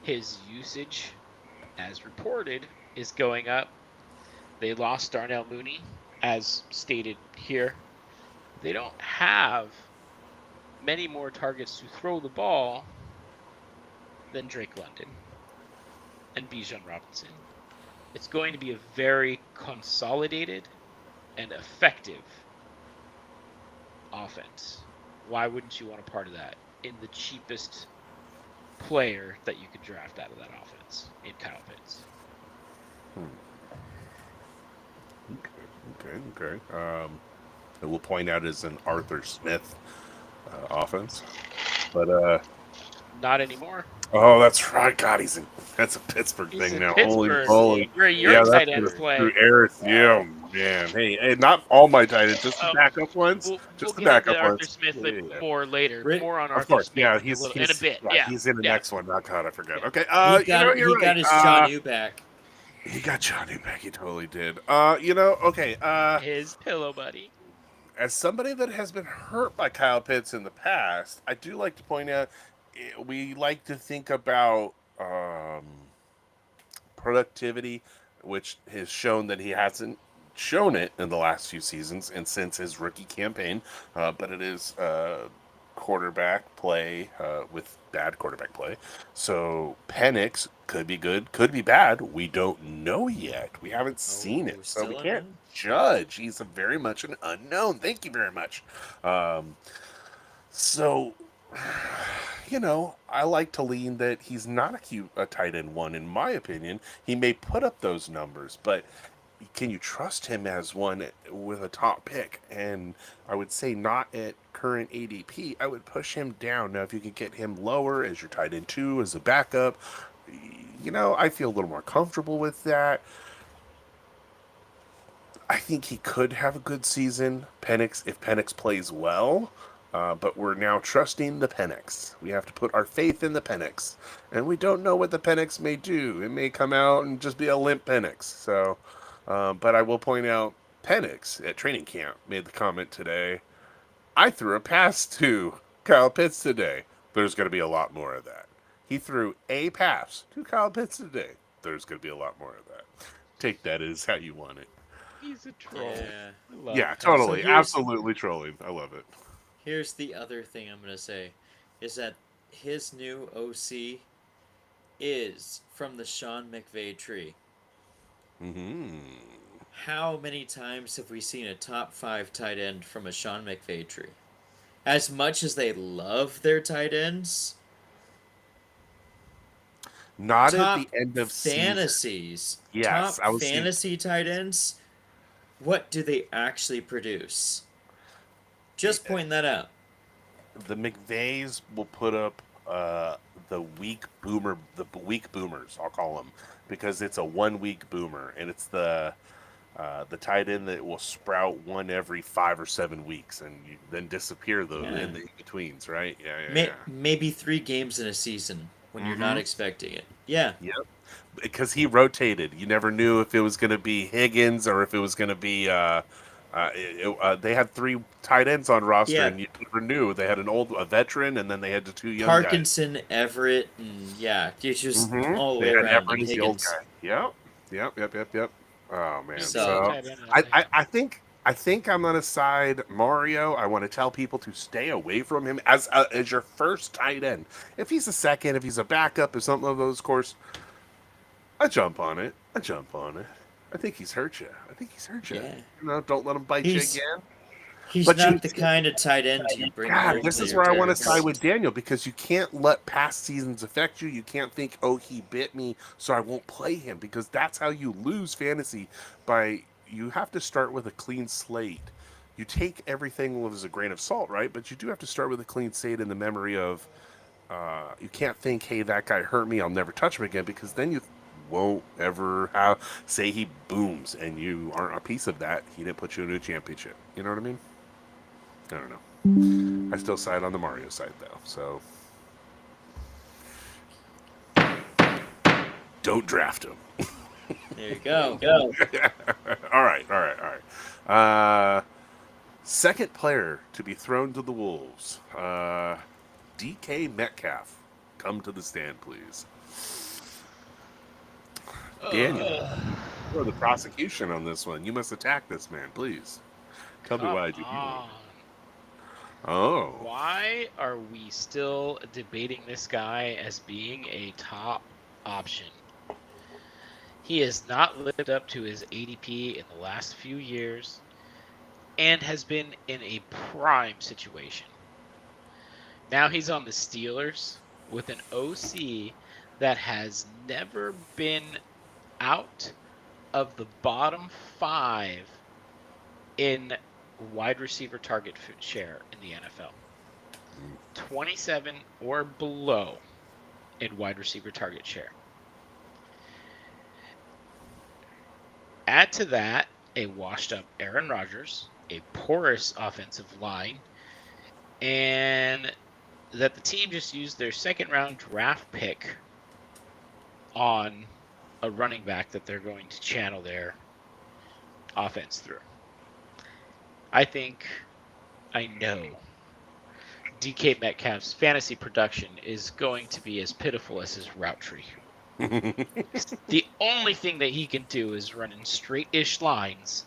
his usage, as reported, is going up. They lost Darnell Mooney, as stated here. They don't have many more targets to throw the ball than Drake London and Bijan Robinson. It's going to be a very consolidated and effective offense. Why wouldn't you want a part of that in the cheapest player that you could draft out of that offense in Kyle Pitts? Okay. I will point out is an Arthur Smith offense, but not anymore. Oh, that's right. God, that's a Pittsburgh thing now. Pittsburgh. Holy. Your tight ends play. Yeah, man. Hey, not all my tight ends, just the backup ones. We'll the get backup into Arthur ones. Smith more later. More on Of Arthur course, Smith yeah, in a bit. He's in the next one. Oh, God, I forgot. Yeah. Okay, he got his Jonnu back. He got Jonnu back. He totally did. Okay. His pillow buddy. As somebody that has been hurt by Kyle Pitts in the past, I do like to point out we like to think about productivity, which has shown that he hasn't shown it in the last few seasons and since his rookie campaign, but it is quarterback play with bad quarterback play. So Penix could be good, could be bad. We don't know yet. We haven't seen it, so we can't judge. He's very much an unknown. Thank you very much. So, I like to lean that he's not a tight end one, in my opinion. He may put up those numbers, but can you trust him as one with a top pick? And I would say not at current ADP. I would push him down. Now, if you could get him lower as your tight end 2, as a backup, I feel a little more comfortable with that. I think he could have a good season, if Penix plays well. But we're now trusting the Penix. We have to put our faith in the Penix, and we don't know what the Penix may do. It may come out and just be a limp Penix. So, but I will point out, Penix at training camp made the comment today. I threw a pass to Kyle Pitts today. There's going to be a lot more of that. He threw a pass to Kyle Pitts today. There's going to be a lot more of that. Take that as how you want it. He's a troll. Yeah. I love Yeah, him. totally. So here's- Absolutely trolling. I love it. Here's the other thing I'm going to say is that his new OC is from the Sean McVay tree. Mm-hmm. How many times have we seen a top 5 tight end from a Sean McVay tree? As much as they love their tight ends, Not top at the end of season. fantasies, Yes, top I was fantasy tight ends, what do they actually produce? Just point that out. The McVays will put up the weak boomers. I'll call them, because it's a 1 week boomer, and it's the tight end that will sprout one every 5 or 7 weeks, and then disappear in the in betweens, right? Yeah. Maybe 3 games in a season when you're not expecting it. Yeah. Yep. Because he rotated. You never knew if it was going to be Higgins or if it was going to be. They had 3 tight ends on roster, and you never knew. They had a veteran, and then they had the 2 young Parkinson, Everett, and it's just all the way they had around. Everett as the old guy. Yep. Oh man. So I think I'm on a side Mario. I want to tell people to stay away from him as your first tight end. If he's a second, if he's a backup, if something of those course, I jump on it. I think he's hurt you. Yeah. Don't let him bite you again. He's But not the kind of tight end you bring. God, this is where I want to side with Daniel, because you can't let past seasons affect you. You can't think, oh, he bit me, so I won't play him, because that's how you lose fantasy. You have to start with a clean slate. You take everything with a grain of salt, right? But you do have to start with a clean slate in the memory of, you can't think, hey, that guy hurt me, I'll never touch him again, because then you won't ever say he booms and you aren't a piece of that. He didn't put you into a championship. You know what I mean? I don't know. I still side on the Mario side, though. So don't draft him. There you go. All right. Second player to be thrown to the wolves. DK Metcalf, come to the stand, please. Daniel, you're the prosecution on this one. You must attack this man, please. Tell me why you. Oh. Why are we still debating this guy as being a top option? He has not lived up to his ADP in the last few years and has been in a prime situation. Now he's on the Steelers with an OC that has never been out of the bottom 5 in wide receiver target share in the NFL. 27 or below in wide receiver target share. Add to that a washed up Aaron Rodgers, a porous offensive line, and that the team just used their second round draft pick on a running back that they're going to channel their offense through. I know DK Metcalf's fantasy production is going to be as pitiful as his route tree. The only thing that he can do is run in straight-ish lines,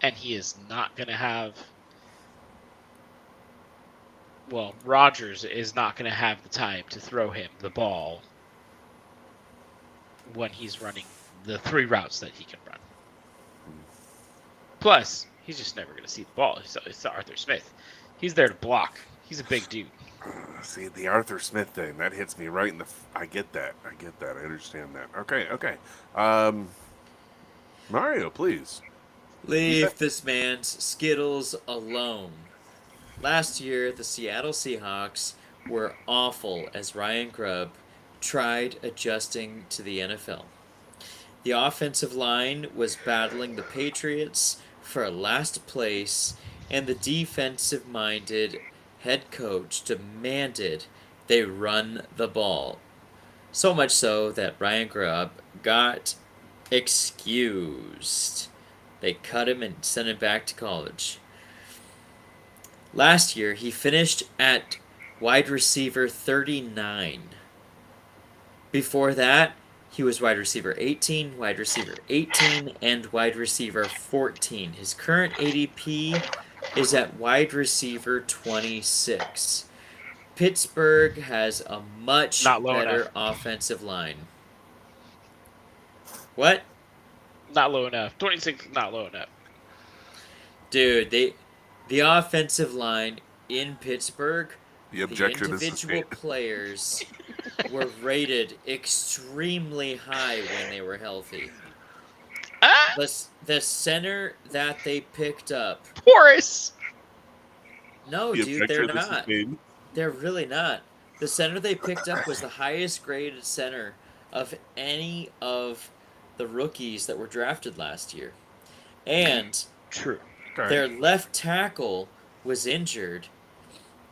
and he is not going to have... Well, Rodgers is not going to have the time to throw him the ball when he's running the 3 routes that he can run. Plus, he's just never going to see the ball. It's Arthur Smith. He's there to block. He's a big dude. See, the Arthur Smith thing, that hits me right in the... I get that. I understand that. Okay. Mario, please. Leave this man's Skittles alone. Last year, the Seattle Seahawks were awful as Ryan Grubb tried adjusting to the NFL. The offensive line was battling the Patriots for last place, and the defensive-minded head coach demanded they run the ball. So much so that Brian Grubb got excused. They cut him and sent him back to college. Last year, he finished at wide receiver 39. Before that, he was wide receiver 18, wide receiver 18, and wide receiver 14. His current ADP is at wide receiver 26. Pittsburgh has a much Not low better enough. offensive line. What? Not low enough. 26 is not low enough. Dude, the offensive line in Pittsburgh, The the objection is individual sustained. players were rated extremely high when they were healthy. Ah, The center that they picked up. Horace. No, The dude, they're objection is not. sustained. They're really not. The center they picked up was the highest graded center of any of the rookies that were drafted last year. And True. their left tackle was injured.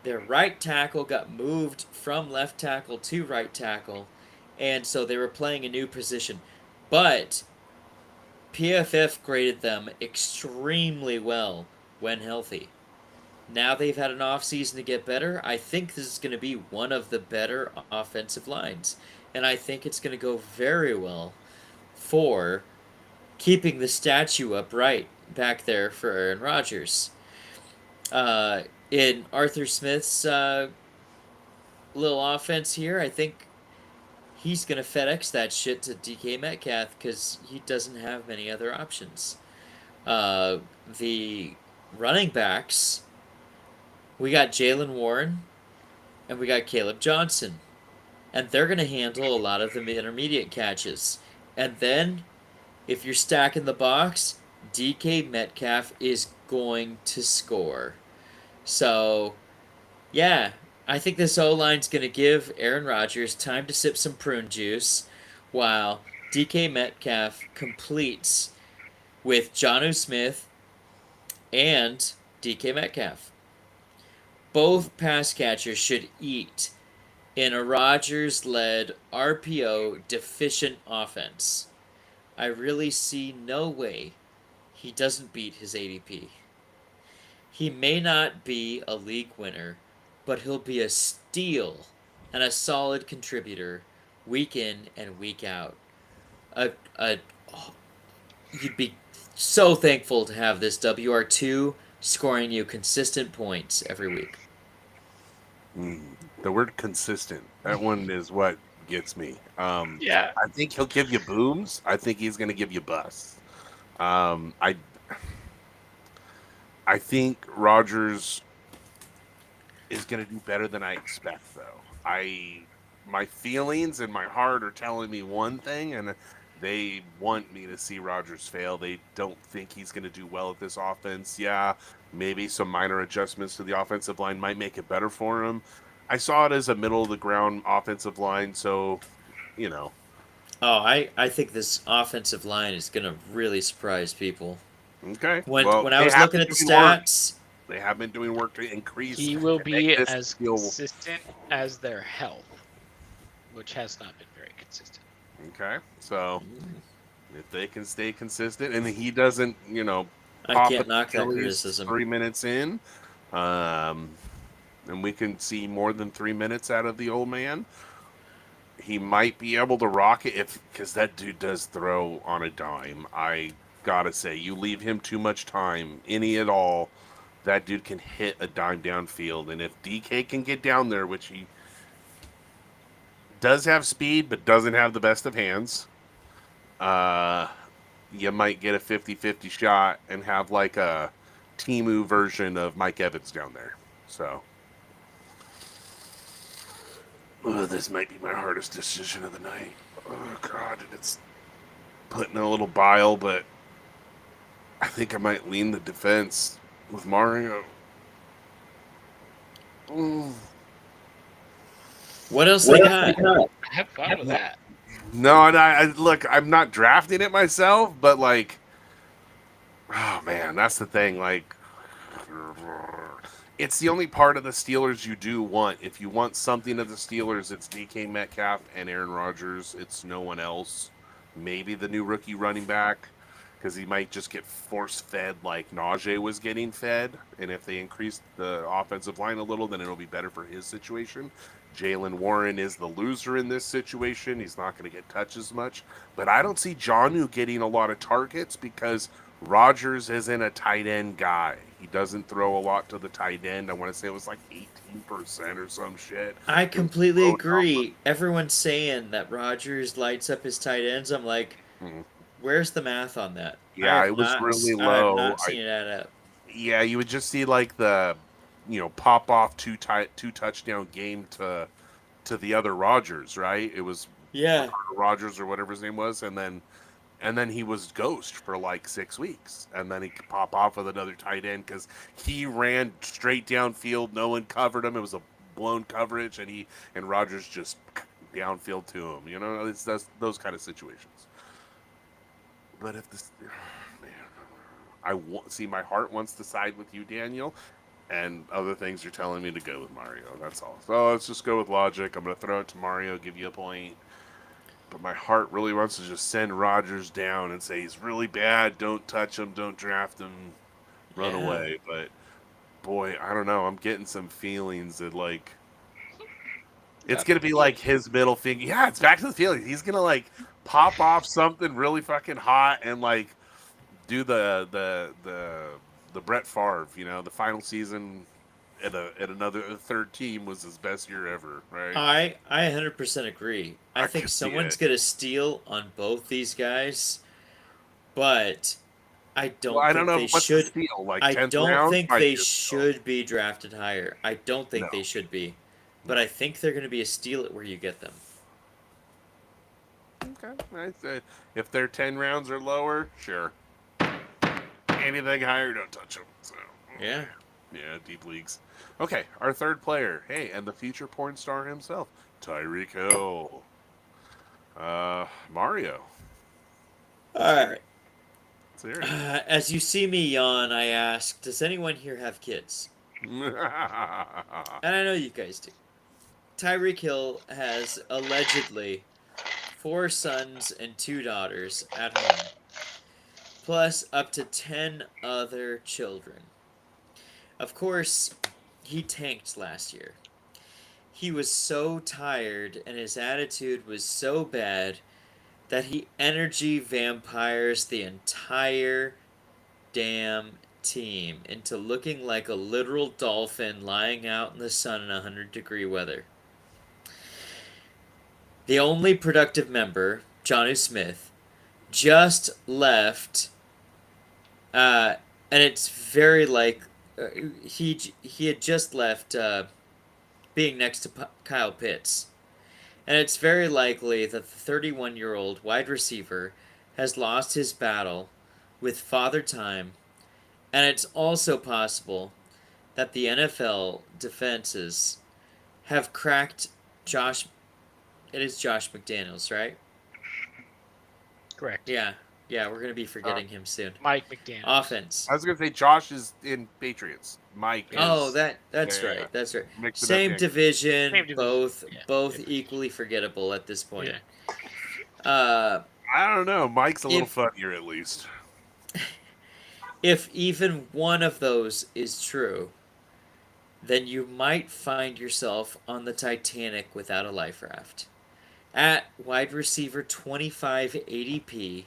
Their right tackle got moved from left tackle to right tackle, and so they were playing a new position. But PFF graded them extremely well when healthy. Now they've had an offseason to get better. I think this is going to be one of the better offensive lines. And I think it's going to go very well for keeping the statue upright back there for Aaron Rodgers. In Arthur Smith's little offense here, I think he's going to FedEx that shit to DK Metcalf because he doesn't have many other options. The running backs, we got Jalen Warren and we got Caleb Johnson. And they're going to handle a lot of the intermediate catches. And then, if you're stacking the box, DK Metcalf is going to score. So, yeah, I think this O-line's going to give Aaron Rodgers time to sip some prune juice while DK Metcalf completes with Jonnu Smith and DK Metcalf. Both pass catchers should eat in a Rodgers-led RPO deficient offense. I really see no way he doesn't beat his ADP. He may not be a league winner, but he'll be a steal and a solid contributor week in and week out. You'd be so thankful to have this WR2 scoring you consistent points every week. The word consistent. That one is what gets me. Yeah. I think he'll give you booms. I think he's going to give you busts. I think Rodgers is going to do better than I expect, though. My feelings and my heart are telling me one thing, and they want me to see Rodgers fail. They don't think he's going to do well at this offense. Yeah, maybe some minor adjustments to the offensive line might make it better for him. I saw it as a middle-of-the-ground offensive line, so, you know. Oh, I think this offensive line is going to really surprise people. Okay. When I was looking at the stats... They have been doing work to increase. He will be as consistent as their health, which has not been very consistent. Okay. So, if they can stay consistent and he doesn't, I can't knock that criticism. 3 minutes in, and we can see more than 3 minutes out of the old man, he might be able to rock it because that dude does throw on a dime. I gotta say, you leave him too much time, any at all, that dude can hit a dime downfield. And if DK can get down there, which he does have speed but doesn't have the best of hands, you might get a 50-50 shot and have like a Temu version of Mike Evans down there. So, this might be my hardest decision of the night. Oh, God, it's putting a little bile, but I think I might lean the defense with Mario. What else they got? Have fun with that. No, and I look, I'm not drafting it myself, but like, oh man, that's the thing. Like, it's the only part of the Steelers you do want. If you want something of the Steelers, it's DK Metcalf and Aaron Rodgers. It's no one else. Maybe the new rookie running back, because he might just get force fed like Najee was getting fed. And if they increase the offensive line a little, then it'll be better for his situation. Jalen Warren is the loser in this situation. He's not going to get touches much. But I don't see Jonnu getting a lot of targets because Rodgers isn't a tight end guy. He doesn't throw a lot to the tight end. I want to say it was like 18% or some shit. I It was completely low agree. Everyone's saying that Rodgers lights up his tight ends. I'm like, number. where's the math on that? Yeah, it was really I have low. not seen it add up. Yeah, you would just see like the, pop off two touchdown game to the other Rodgers, right? It was Yeah, Rodgers or whatever his name was, and then he was ghost for like 6 weeks, and then he could pop off with another tight end because he ran straight downfield. No one covered him. It was a blown coverage, and Rodgers just downfield to him. It's those kind of situations. But if this, man, see my heart wants to side with you, Daniel, and other things are telling me to go with Mario. That's all. So let's just go with logic. I'm gonna throw it to Mario, give you a point. But my heart really wants to just send Rodgers down and say he's really bad. Don't touch him. Don't draft him. Run yeah. away. But boy, I don't know. I'm getting some feelings that like it's gonna be like his middle finger. Yeah, it's back to the feelings. He's gonna like pop off something really fucking hot and like do the Brett Favre. The final season at another third team was his best year ever. Right? I 100% agree. I I think could see someone's it. gonna steal on both these guys, but I Well, don't I don't think know they what's the should. steal. Like I 10th don't round think might they be a steal. should be drafted higher. I don't No. think they should be, but I think they're gonna be a steal at where you get them. Okay. I say if they're 10 rounds or lower, sure. Anything higher, don't touch them. So, Yeah. yeah, deep leagues. Okay, our third player. Hey, and the future porn star himself, Tyreek Hill. Mario. All right. Let's hear As you see me yawn, I ask, does anyone here have kids? it. And I know you guys do. Tyreek Hill has allegedly 4 sons and 2 daughters at home, plus up to 10 other children. Of course, he tanked last year. He was so tired and his attitude was so bad that he energy vampires the entire damn team into looking like a literal dolphin lying out in the sun in 100-degree weather. The only productive member, Jonnu Smith, just left, and it's very like he had just left being next to Kyle Pitts, and it's very likely that the 31-year-old wide receiver has lost his battle with Father Time, and it's also possible that the NFL defenses have cracked Josh. It is Josh McDaniels, right? Correct. Yeah, we're gonna be forgetting him soon. Mike McDaniel. Offense. I was gonna say Josh is in Patriots. Mike is. Oh, that's yeah, right. That's right. mixing up Same the- division, Same division, both yeah, both different. equally forgettable at this point. Yeah. I don't know. Mike's a little If- funnier at least. If even one of those is true, then you might find yourself on the Titanic without a life raft. At wide receiver 25 ADP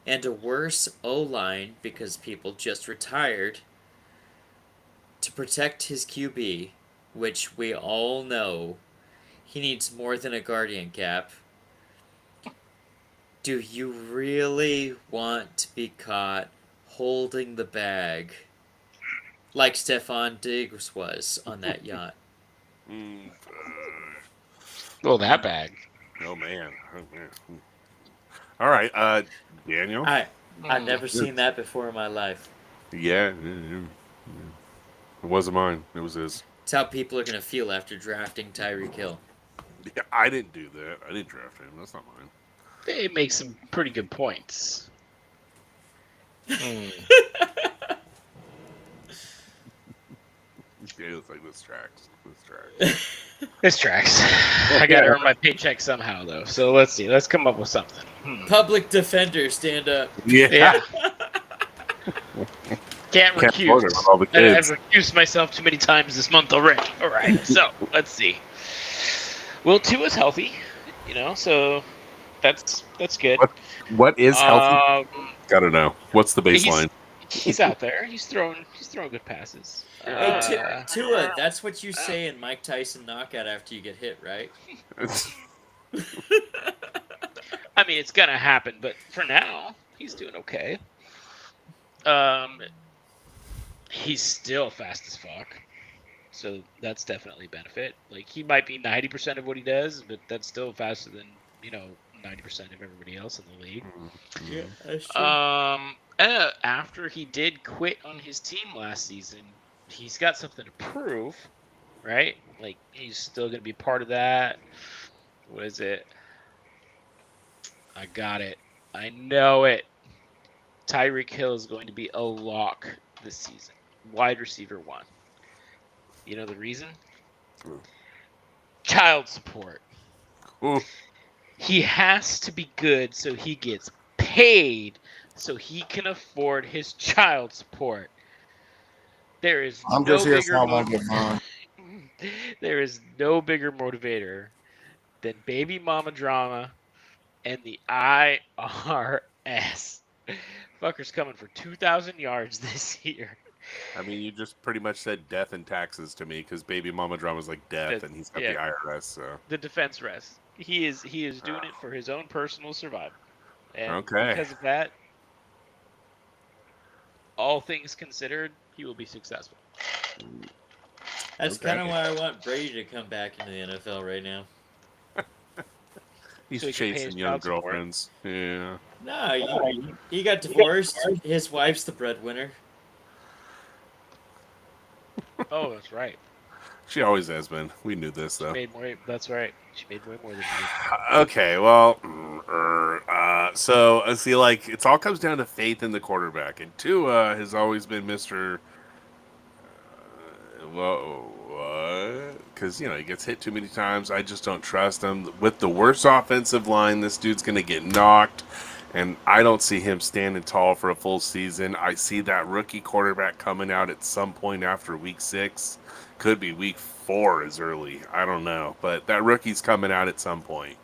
and a worse O line because people just retired to protect his QB, which we all know he needs more than a guardian cap. Do you really want to be caught holding the bag like Stefan Diggs was on that yacht? Oh, that bag. Oh man. All right, Daniel. I've never seen that before in my life. Yeah, it wasn't mine. It was his. It's how people are gonna feel after drafting Tyreek Hill. Yeah, I didn't do that. I didn't draft him. That's not mine. They make some pretty good points. Yeah, it's like this tracks. This tracks. I gotta earn my paycheck somehow, though. So let's see. Let's come up with something. Public defender, stand up. Yeah. Can't Can't afford it with all the recuse. I've kids. recused myself too many times this month already. All right. So let's see. Well, Tua's healthy, so that's good. What is healthy? Gotta know. What's the baseline? He's out there. He's throwing good passes. Hey, Tua, that's what you say in Mike Tyson knockout after you get hit, right? I mean, it's gonna happen, but for now, he's doing okay. He's still fast as fuck, so that's definitely a benefit. Like, he might be 90% of what he does, but that's still faster than 90% of everybody else in the league. Yeah, that's true. After he did quit on his team last season, he's got something to prove, right? Like, he's still going to be part of that. What is it? I got it. I know it. Tyreek Hill is going to be a lock this season. Wide receiver 1. You know the reason? Child support. Ooh. He has to be good so he gets paid so he can afford his child support. There is I'm no just here bigger so I won't get fined. There is no bigger motivator than baby mama drama and the IRS. Fucker's coming for 2,000 yards this year. I mean, you just pretty much said death and taxes to me because baby mama drama is like death, and he's got the IRS. So the defense rest. He is doing it for his own personal survival, and Okay. because of that, all things considered, he will be successful. That's kind of why I want Brady to come back into the NFL right now. He's So he can pay chasing his young child support. girlfriends. Yeah. No, he got divorced. His wife's the breadwinner. Oh, that's right. She always has been. We knew this, She though. made more. That's right. She made way more than he Okay, well, so I see, like, it all comes down to faith in the quarterback, and Tua has always been Mr. What? Because, he gets hit too many times. I just don't trust him. With the worst offensive line, this dude's going to get knocked, and I don't see him standing tall for a full season. I see that rookie quarterback coming out at some point after week 6. Could be week 4 as early. I don't know. But that rookie's coming out at some point.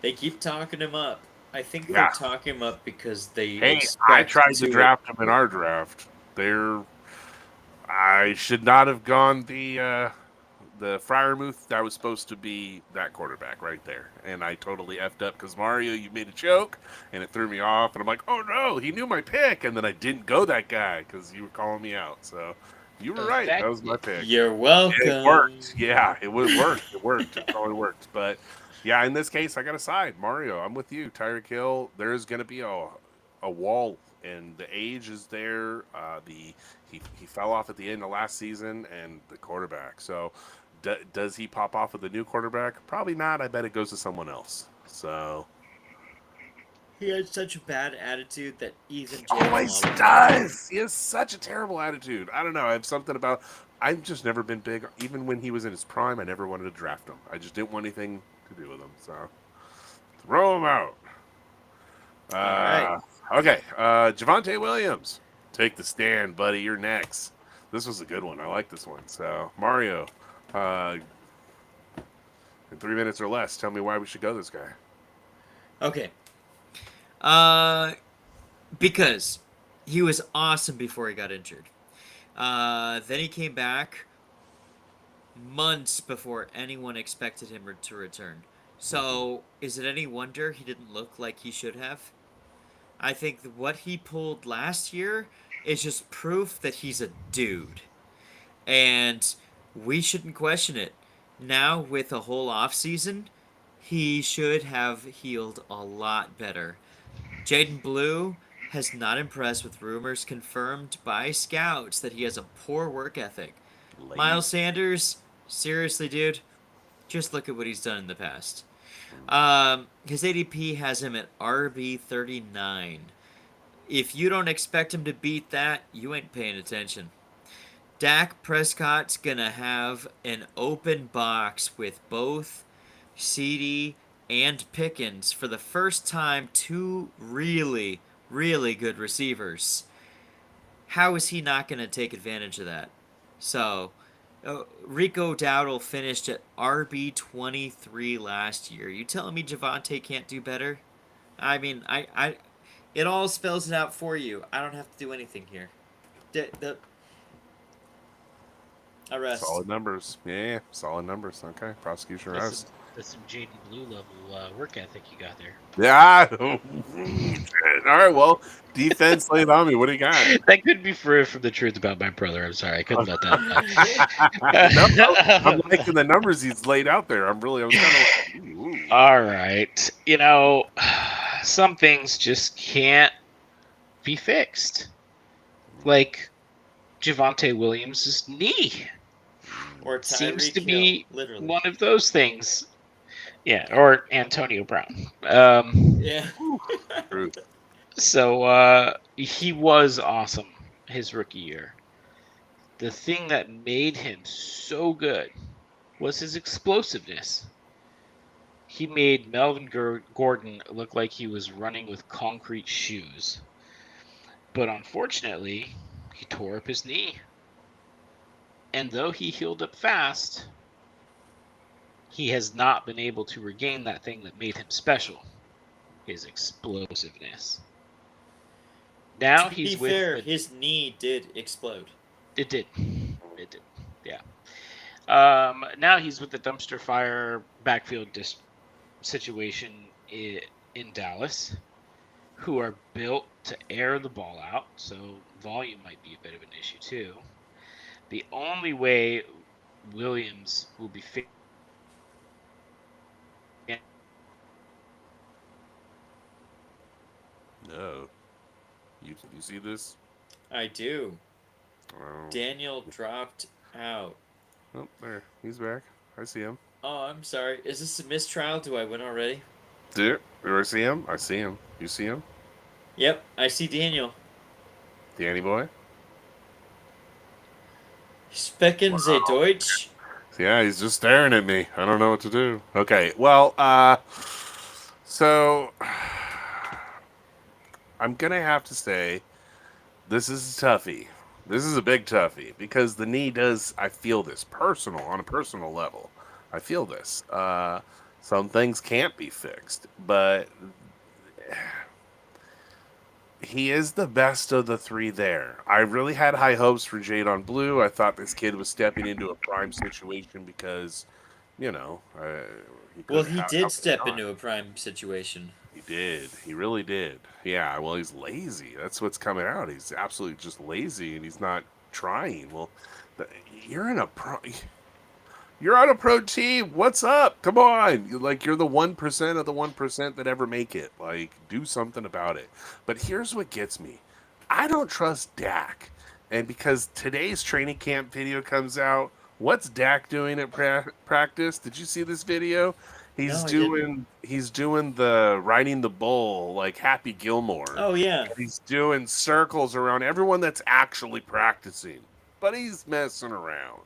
They keep talking him up. I think Yeah. they're talking him up because they expect I tried to Tua- draft him in our draft. I should not have gone the Freiermuth. That was supposed to be that quarterback right there. And I totally effed up because, Mario, you made a joke, and it threw me off. And I'm like, oh, no, he knew my pick. And then I didn't go that guy because you were calling me out. So you were right. That was my pick. You're welcome. It worked. Yeah, it would work. It worked. It totally worked. But, yeah, in this case, I got to side. Mario, I'm with you. Tyreek Hill, there is going to be a wall, and the age is there. He fell off at the end of last season, and the quarterback. So does he pop off with the new quarterback? Probably not. I bet it goes to someone else. So He had such a bad attitude that even he always does. He has such a terrible attitude. I don't know. I have something about. I've just never been big. Even when he was in his prime, I never wanted to draft him. I just didn't want anything to do with him. So throw him out. All right. Okay. Javonte Williams, take the stand, buddy. You're next. This was a good one. I like this one. So Mario, in 3 minutes or less, tell me why we should go this guy. Okay. Because he was awesome before he got injured. Then he came back months before anyone expected him to return. So, is it any wonder he didn't look like he should have? I think that what he pulled last year is just proof that he's a dude. And we shouldn't question it. Now, with a whole offseason, he should have healed a lot better. Jaden Blue has not impressed, with rumors confirmed by scouts that he has a poor work ethic. Miles Sanders, seriously, dude, just look at what he's done in the past. His ADP has him at RB 39. If you don't expect him to beat that, you ain't paying attention. Dak Prescott's gonna have an open box with both CD and Pickens for the first time. Two really, really good receivers. How is he not gonna take advantage of that? So, Rico Dowdle finished at RB 23 last year. You telling me Javante can't do better? I mean, it all spells it out for you. I don't have to do anything here. The arrest. Solid numbers. Yeah, solid numbers. Okay, prosecution arrest. That's some Jaden Blue level work ethic you got there. Yeah. All right. Well, defense laid on me. What do you got? That could be further from the truth about my brother. I'm sorry, I couldn't let that. No, I'm liking the numbers he's laid out there. I was kind of like, All right. You know, some things just can't be fixed. Like Javonte Williams' knee Or seems Tyreek to be Hill, literally. one of those things. Yeah, or Antonio Brown. Yeah. truth. So he was awesome his rookie year. The thing that made him so good was his explosiveness. He made Melvin Gordon look like he was running with concrete shoes. But unfortunately, he tore up his knee. And though he healed up fast, he has not been able to regain that thing that made him special, his explosiveness. Now To he's be with fair, his knee did explode. It did. Yeah. Now he's with the dumpster fire backfield situation in Dallas, who are built to air the ball out, so volume might be a bit of an issue too. The only way Williams will be fit. No. You see this? I do. Oh. Daniel dropped out. Oh, there. He's back. I see him. Oh, I'm sorry. Is this a mistrial? Do I win already? Do I see him? I see him. You see him? Yep, I see Daniel. Danny boy? Specken Sie Deutsch? Yeah, he's just staring at me. I don't know what to do. Okay, well, so I'm gonna have to say this is a toughie. This is a big toughie because the knee does. I feel this on a personal level. I feel this. Some things can't be fixed, but he is the best of the three there. I really had high hopes for Jadon Blue. I thought this kid was stepping into a prime situation because, you know, he did step into a prime situation. He did. He really did. Yeah, well, he's lazy. That's what's coming out. He's absolutely just lazy, and he's not trying. Well, you're on a pro team. What's up? Come on. You're the 1% of the 1% that ever make it. Like, do something about it. But here's what gets me. I don't trust Dak. And because today's training camp video comes out, what's Dak doing at practice? Did you see this video? He's doing the riding the bull like Happy Gilmore. Oh yeah. And he's doing circles around everyone that's actually practicing. But he's messing around.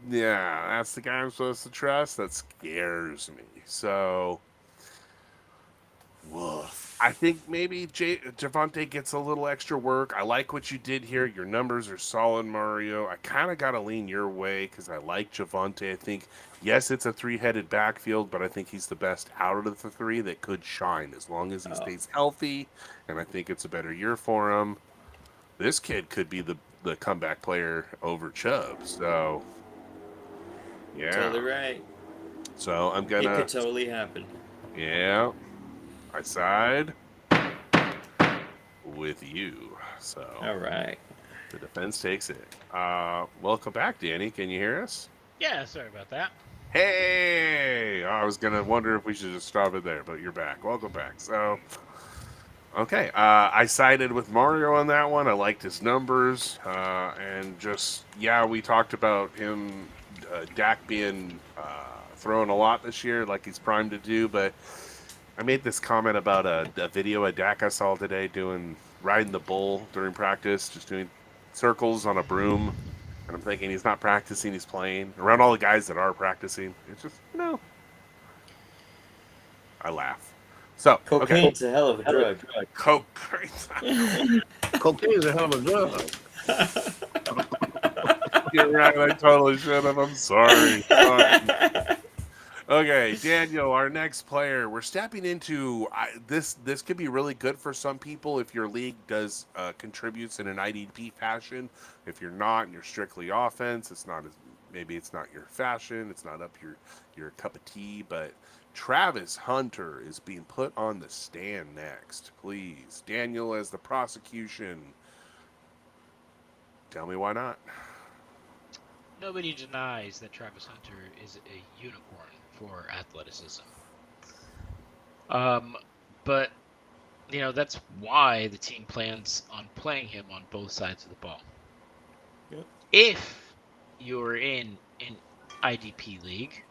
Yeah, that's the guy I'm supposed to trust. That scares me. So, woof. I think maybe Javonte gets a little extra work. I like what you did here. Your numbers are solid, Mario. I kind of got to lean your way because I like Javonte. I think, yes, it's a three-headed backfield, but I think he's the best out of the three that could shine as long as he stays healthy, and I think it's a better year for him. This kid could be the comeback player over Chubb, so... Yeah. Totally right. So I'm gonna. It could totally happen. Yeah. I side with you. So. All right. The defense takes it. Welcome back, Danny. Can you hear us? Yeah, sorry about that. Hey! I was gonna wonder if we should just stop it there, but you're back. Welcome back. So. Okay. I sided with Mario on that one. I liked his numbers, and just we talked about him. Dak being throwing a lot this year, like he's primed to do. But I made this comment about a video of Dak I saw today riding the bull during practice, just doing circles on a broom. And I'm thinking he's not practicing, he's playing. Around all the guys that are practicing, it's just, I laugh. So, okay. Cocaine's a hell of a drug. Coke. Cocaine is a hell of a drug. You're right, I totally should have. I'm sorry. Okay, Daniel, our next player. We're stepping into this. This could be really good for some people if your league does contributes in an IDP fashion. If you're not and you're strictly offense, maybe it's not your fashion. It's not up your cup of tea. But Travis Hunter is being put on the stand next. Please, Daniel, as the prosecution. Tell me why not. Nobody denies that Travis Hunter is a unicorn for athleticism. But that's why the team plans on playing him on both sides of the ball. Yep. If you're in an IDP league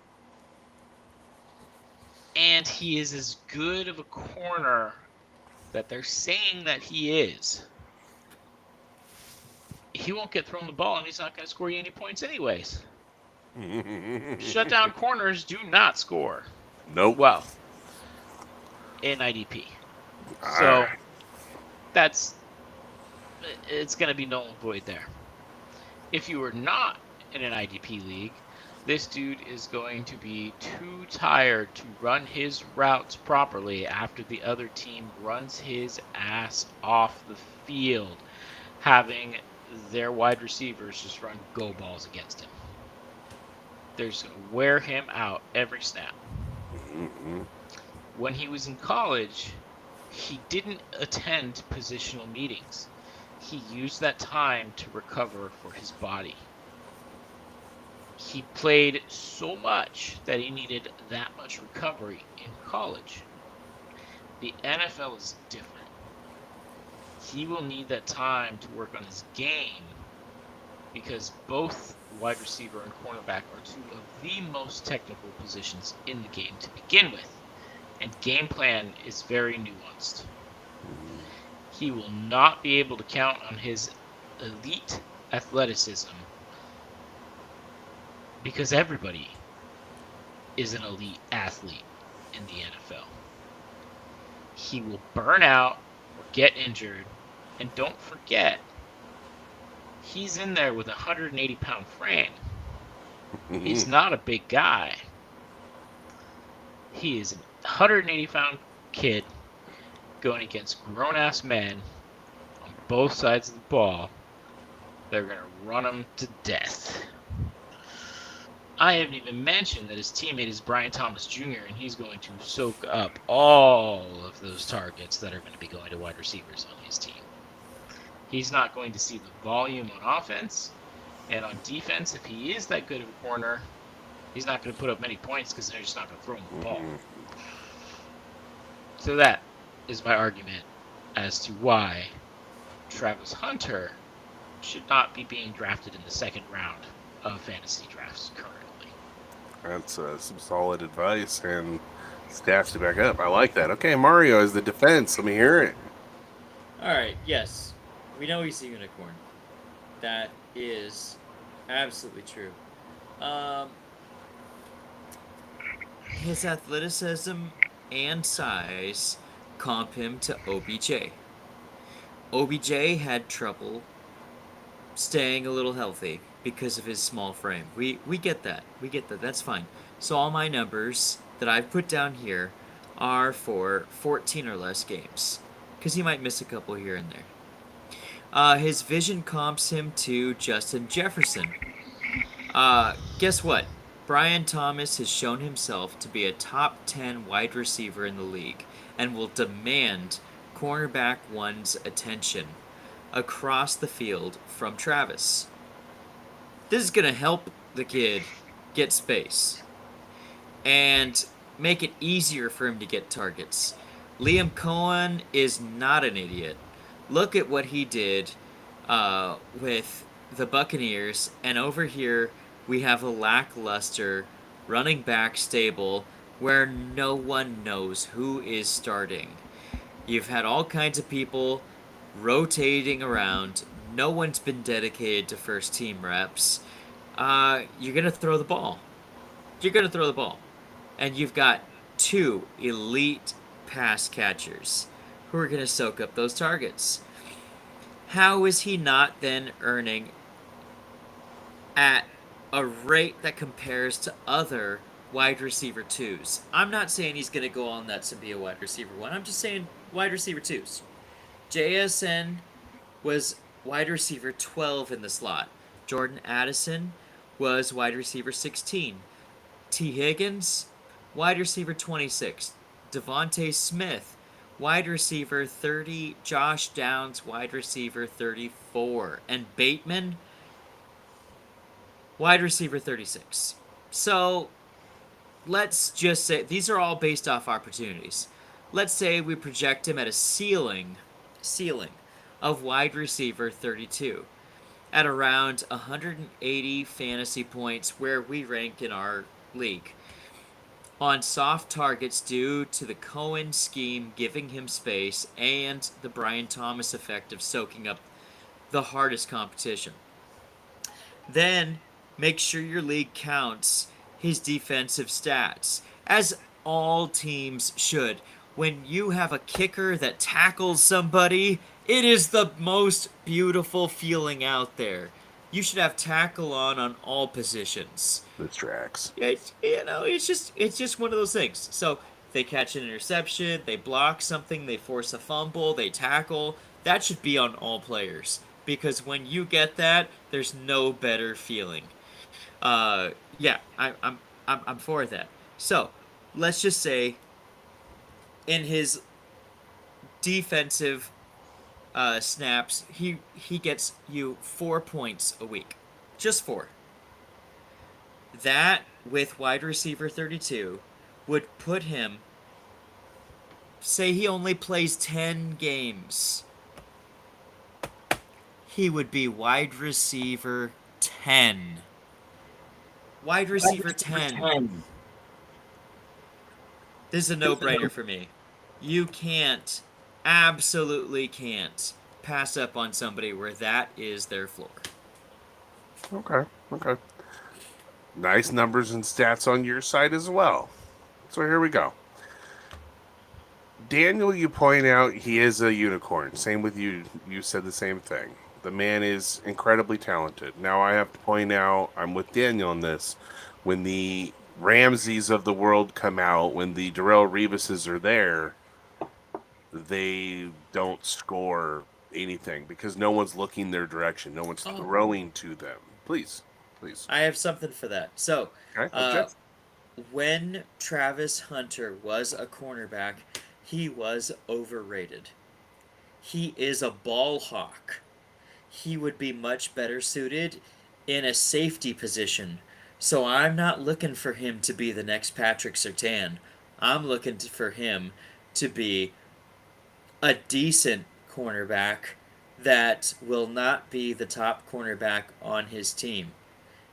and he is as good of a corner that they're saying that he is, he won't get thrown the ball and he's not going to score you any points anyways. Shutdown corners do not score. Nope. Well, in IDP. So it's going to be null and void there. If you are not in an IDP league, this dude is going to be too tired to run his routes properly after the other team runs his ass off the field, having their wide receivers just run go balls against him. They're just going to wear him out every snap. Mm-hmm. When he was in college, he didn't attend positional meetings. He used that time to recover for his body. He played so much that he needed that much recovery in college. The NFL is different. He will need that time to work on his game because both wide receiver and cornerback are two of the most technical positions in the game to begin with. And game plan is very nuanced. He will not be able to count on his elite athleticism because everybody is an elite athlete in the NFL. He will burn out or get injured, and don't forget, he's in there with a 180-pound frame. He's not a big guy. He is a 180-pound kid going against grown-ass men on both sides of the ball. They're going to run him to death. I haven't even mentioned that his teammate is Brian Thomas Jr., and he's going to soak up all of those targets that are going to be going to wide receivers on his team. He's not going to see the volume on offense, and on defense, if he is that good of a corner, he's not going to put up many points because they're just not going to throw him the ball. So that is my argument as to why Travis Hunter should not be being drafted in the second round of fantasy drafts currently. That's some solid advice and stats to back up. I like that. Okay, Mario, as the defense, let me hear it. All right, yes. We know he's a unicorn. That is absolutely true. His athleticism and size comp him to OBJ. OBJ had trouble staying a little healthy because of his small frame. We get that. We get that. That's fine. So all my numbers that I've put down here are for 14 or less games, because he might miss a couple here and there. His vision comps him to Justin Jefferson. Guess what? Brian Thomas has shown himself to be a top 10 wide receiver in the league and will demand cornerback one's attention across the field from Travis. This is going to help the kid get space and make it easier for him to get targets. Liam Cohen is not an idiot. Look at what he did with the Buccaneers, and over here we have a lackluster running back stable where no one knows who is starting. You've had all kinds of people rotating around. No one's been dedicated to first team reps. You're going to throw the ball. You're going to throw the ball. And you've got two elite pass catchers who are going to soak up those targets. How is he not then earning at a rate that compares to other wide receiver twos? I'm not saying he's going to go on that to be a wide receiver one. I'm just saying wide receiver twos. JSN was wide receiver 12 in the slot. Jordan Addison was wide receiver 16. T. Higgins, wide receiver 26. Devontae Smith, wide receiver 30. Josh Downs, wide receiver 34. And Bateman, wide receiver 36. So let's just say these are all based off opportunities. Let's say we project him at a ceiling of wide receiver 32 at around 180 fantasy points, where we rank in our league, on soft targets due to the Cohen scheme giving him space and the Brian Thomas effect of soaking up the hardest competition. Then make sure your league counts his defensive stats, as all teams should. When you have a kicker that tackles somebody, it is the most beautiful feeling out there. You should have tackle on all positions. This tracks. It's just one of those things. So they catch an interception, they block something, they force a fumble, they tackle. That should be on all players, because when you get that, there's no better feeling. I'm for that. So let's just say in his defensive snaps, he gets you 4 points a week, just 4. That, with wide receiver 32, would put him, say he only plays 10 games, he would be wide receiver 10. Wide receiver 10. This is a no-brainer for me. You absolutely can't pass up on somebody where that is their floor. Okay. Nice numbers and stats on your side as well. So here we go. Daniel, you point out he is a unicorn. Same with you. You said the same thing. The man is incredibly talented. Now I have to point out, I'm with Daniel on this. When the Ramseys of the world come out, when the Darrelle Revises are there, they don't score anything because no one's looking their direction. No one's throwing to them. Please. I have something for that. So, Okay, when Travis Hunter was a cornerback, he was overrated. He is a ball hawk. He would be much better suited in a safety position. So I'm not looking for him to be the next Patrick Surtain. I'm looking for him to be a decent cornerback that will not be the top cornerback on his team,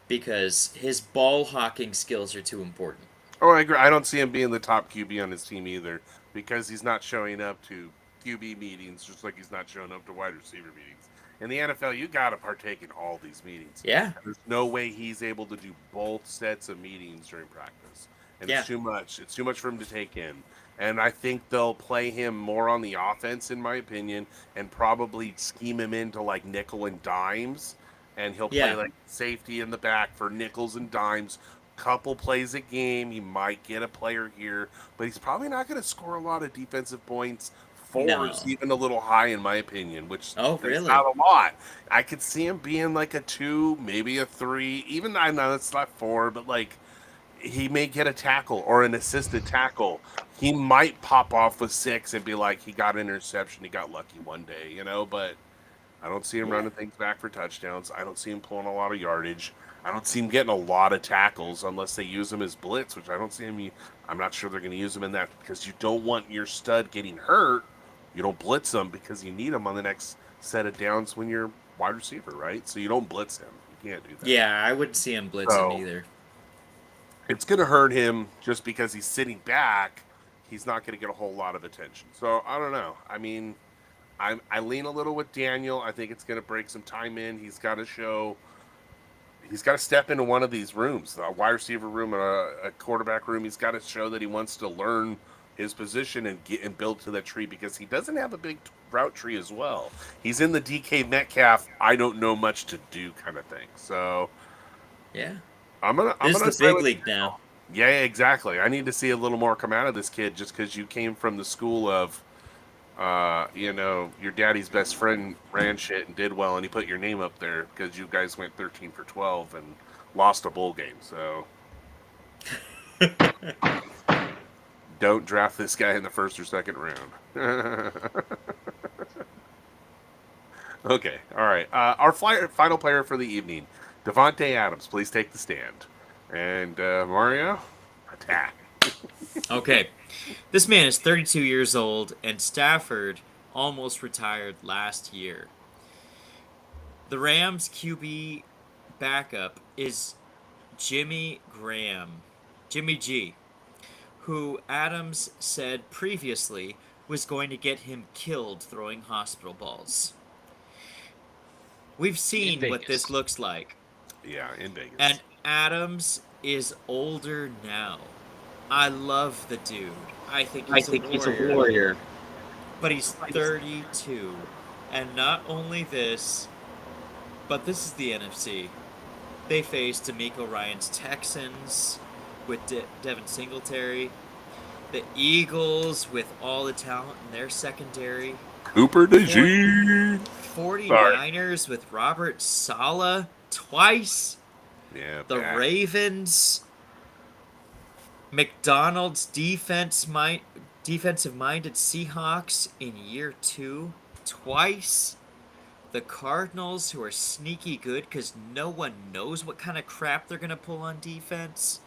because his ball hawking skills are too important. Oh, I agree. I don't see him being the top QB on his team either, because he's not showing up to QB meetings, just like he's not showing up to wide receiver meetings. In the NFL, you got to partake in all these meetings. Yeah. There's no way he's able to do both sets of meetings during practice. And it's too much. It's too much for him to take in. And I think they'll play him more on the offense, in my opinion, and probably scheme him into like nickel and dimes. And he'll play like safety in the back for nickels and dimes. Couple plays a game. He might get a player here, but he's probably not going to score a lot of defensive points. 4 is even a little high in my opinion, which is not a lot. I could see him being like a 2, maybe a 3. Even I know it's not 4, but like he may get a tackle or an assisted tackle. He might pop off with 6 and be like, he got an interception, he got lucky one day, you know, but I don't see him running things back for touchdowns. I don't see him pulling a lot of yardage. I don't see him getting a lot of tackles unless they use him as blitz, which I don't see him. I'm not sure they're going to use him in that, because you don't want your stud getting hurt. You don't blitz him because you need him on the next set of downs when you're wide receiver, right? So you don't blitz him. You can't do that. Yeah, I wouldn't see him blitzing either. it's going to hurt him just because he's sitting back. He's not going to get a whole lot of attention. So I don't know. I mean, I lean a little with Daniel. I think it's going to break some time in. He's got to show. He's got to step into one of these rooms, a wide receiver room and a quarterback room. He's got to show that he wants to learn his position and get and build to that tree because he doesn't have a big route tree as well. He's in the DK Metcalf. I don't know much to do kind of thing. So Yeah. I'm gonna This is the say big league now. yeah, exactly. I need to see a little more come out of this kid just because you came from the school of, your daddy's best friend ran shit and did well, and he put your name up there because you guys went 13 for 12 and lost a bowl game. So don't draft this guy in the first or second round. Okay, all right. Our final player for the evening, Devontae Adams. Please take the stand. And Mario, attack. Okay. This man is 32 years old, and Stafford almost retired last year. The Rams QB backup is Jimmy G, who Adams said previously was going to get him killed throwing hospital balls. We've seen what Vegas. this looks like. Yeah, in Vegas. And Adams is older now. I love the dude. I think he's a warrior. But he's 32. And not only this, but this is the NFC. They face D'Amico Ryan's Texans with Devin Singletary. The Eagles with all the talent in their secondary. Cooper DeJean. 49ers with Robert Saleh twice. Yeah, The bad. Ravens. McDonald's defensive-minded Seahawks in year 2 twice. The Cardinals, who are sneaky good because no one knows what kind of crap they're going to pull on defense.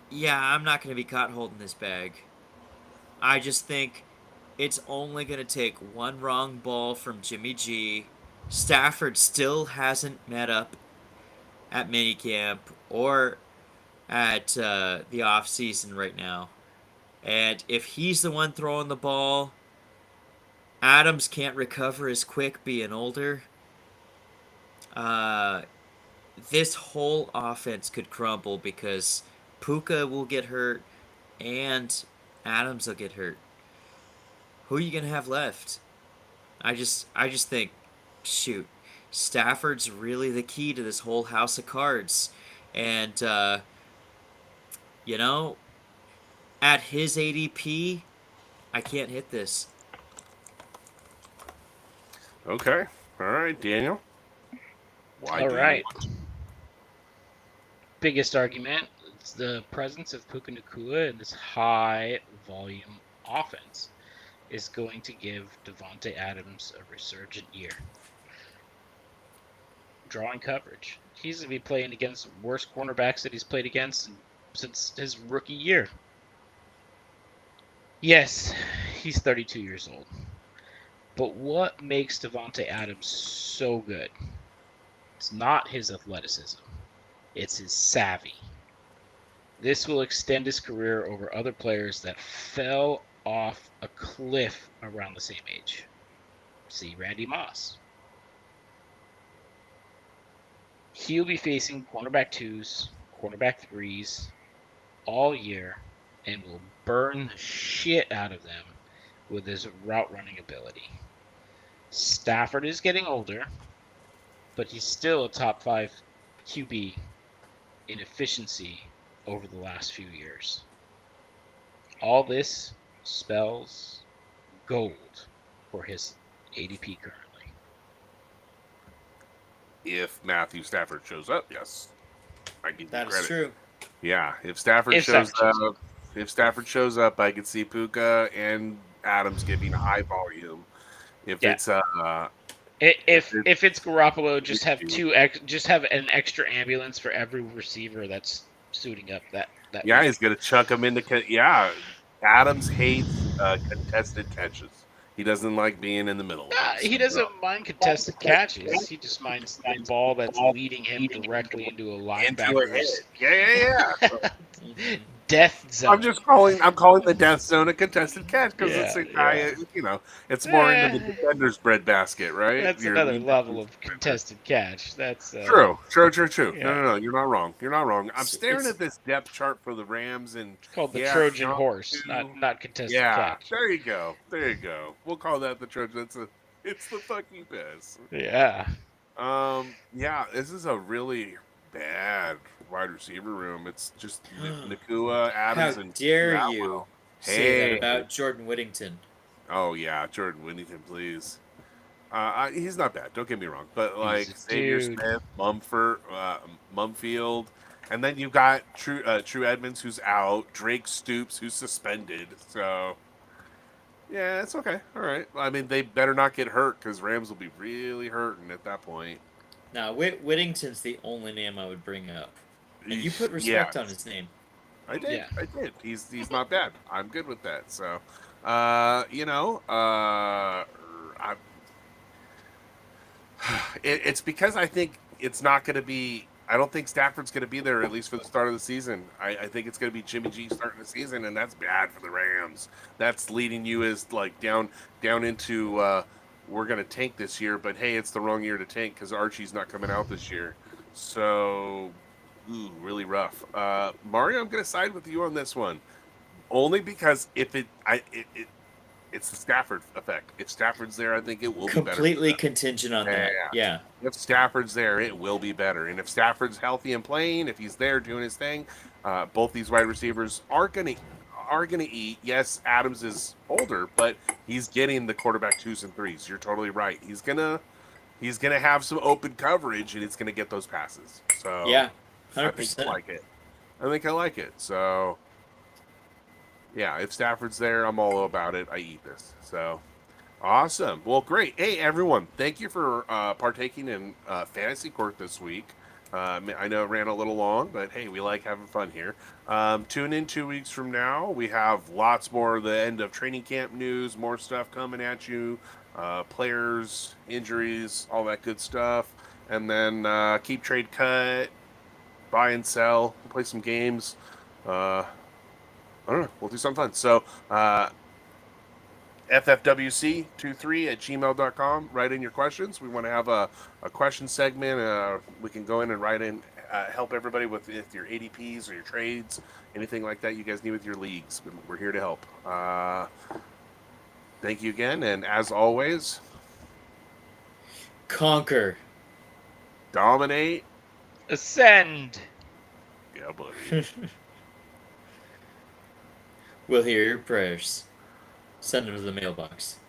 Yeah, I'm not going to be caught holding this bag. I just think it's only going to take one wrong ball from Jimmy G. Stafford still hasn't met up at minicamp or at the off season right now. And if he's the one throwing the ball, Adams can't recover as quick being older. This whole offense could crumble because Puka will get hurt and Adams will get hurt. Who are you going to have left? I just think, shoot, Stafford's really the key to this whole house of cards. And, at his ADP, I can't hit this. Okay. All right, Daniel. Why All do right. you- Biggest argument is the presence of Puka Nacua in this high volume offense is going to give Devontae Adams a resurgent year. Drawing coverage. He's going to be playing against worst cornerbacks that he's played against since his rookie year. Yes, he's 32 years old. But what makes Devontae Adams so good? It's not his athleticism. It's his savvy. This will extend his career over other players that fell off a cliff around the same age. See Randy Moss. He'll be facing cornerback 2s, cornerback 3s all year and will burn the shit out of them with his route running ability. Stafford is getting older, but he's still a top 5 QB in efficiency over the last few years. All this spells gold for his ADP currently. If Matthew Stafford shows up, yes, I give you That credit. is true. Yeah, if Stafford shows up, I could see Puka and Adams giving a high volume. If it's if it's Garoppolo, just have an extra ambulance for every receiver that's suiting up. That he's gonna chuck him into Adams hates contested catches. He doesn't like being in the middle. He doesn't mind contested catches. He just minds the ball that's leading him directly into a linebacker's Yeah. death zone. I'm calling the death zone a contested catch because it's a guy, yeah. it's more into the defender's breadbasket, right? That's another level of contested catch. That's True. Yeah. No, you're not wrong. I'm staring It's- at this depth chart for the Rams, and It's called the yeah, Trojan John horse, too. not contested Yeah, catch. there you go. We'll call that the Trojan. It's the fucking best. Yeah. Yeah, this is a really bad wide receiver room. It's just Nakua, Adams, How and dare Atwell. you say Hey. that about Jordan Whittington? Oh yeah, Jordan Whittington, please. He's not bad. Don't get me wrong, but like He's a Xavier dude. Smith, Mumfield, and then you've got True Edmonds who's out, Drake Stoops who's suspended. So yeah, it's okay. All right. I mean, they better not get hurt because Rams will be really hurting at that point. Now, Whittington's the only name I would bring up, and you put respect on his name. I did. Yeah. I did. He's not bad. I'm good with that. So, it's because I think it's not going to be. I don't think Stafford's going to be there at least for the start of the season. I think it's going to be Jimmy G starting the season, and that's bad for the Rams. That's leading you as like down into we're going to tank this year, but hey, it's the wrong year to tank because Archie's not coming out this year. So, really rough. Mario, I'm going to side with you on this one, only because if it's the Stafford effect. If Stafford's there, I think it will be better. Completely contingent on that. Yeah. If Stafford's there, it will be better. And if Stafford's healthy and playing, if he's there doing his thing, both these wide receivers are gonna eat. Yes, Adams is older, but he's getting the quarterback 2s and 3s. You're totally right. He's gonna have some open coverage, and he's gonna get those passes. So Yeah, I 100%. think I like it. So. Yeah, if Stafford's there, I'm all about it. I eat this. So, awesome. Well, great. Hey, everyone, thank you for partaking in Fantasy Court this week. I know it ran a little long, but hey, we like having fun here. Tune in 2 weeks from now. We have lots more of the end of training camp news, more stuff coming at you, players, injuries, all that good stuff. And then keep trade cut, buy and sell, play some games. I don't know. We'll do something fun. So, ffwc23@gmail.com. Write in your questions. We want to have a question segment. We can go in and write in, help everybody with your ADPs or your trades, anything like that you guys need with your leagues. We're here to help. Thank you again. And as always, Conquer. dominate. Ascend. Yeah, buddy. We'll hear your prayers. Send them to the mailbox.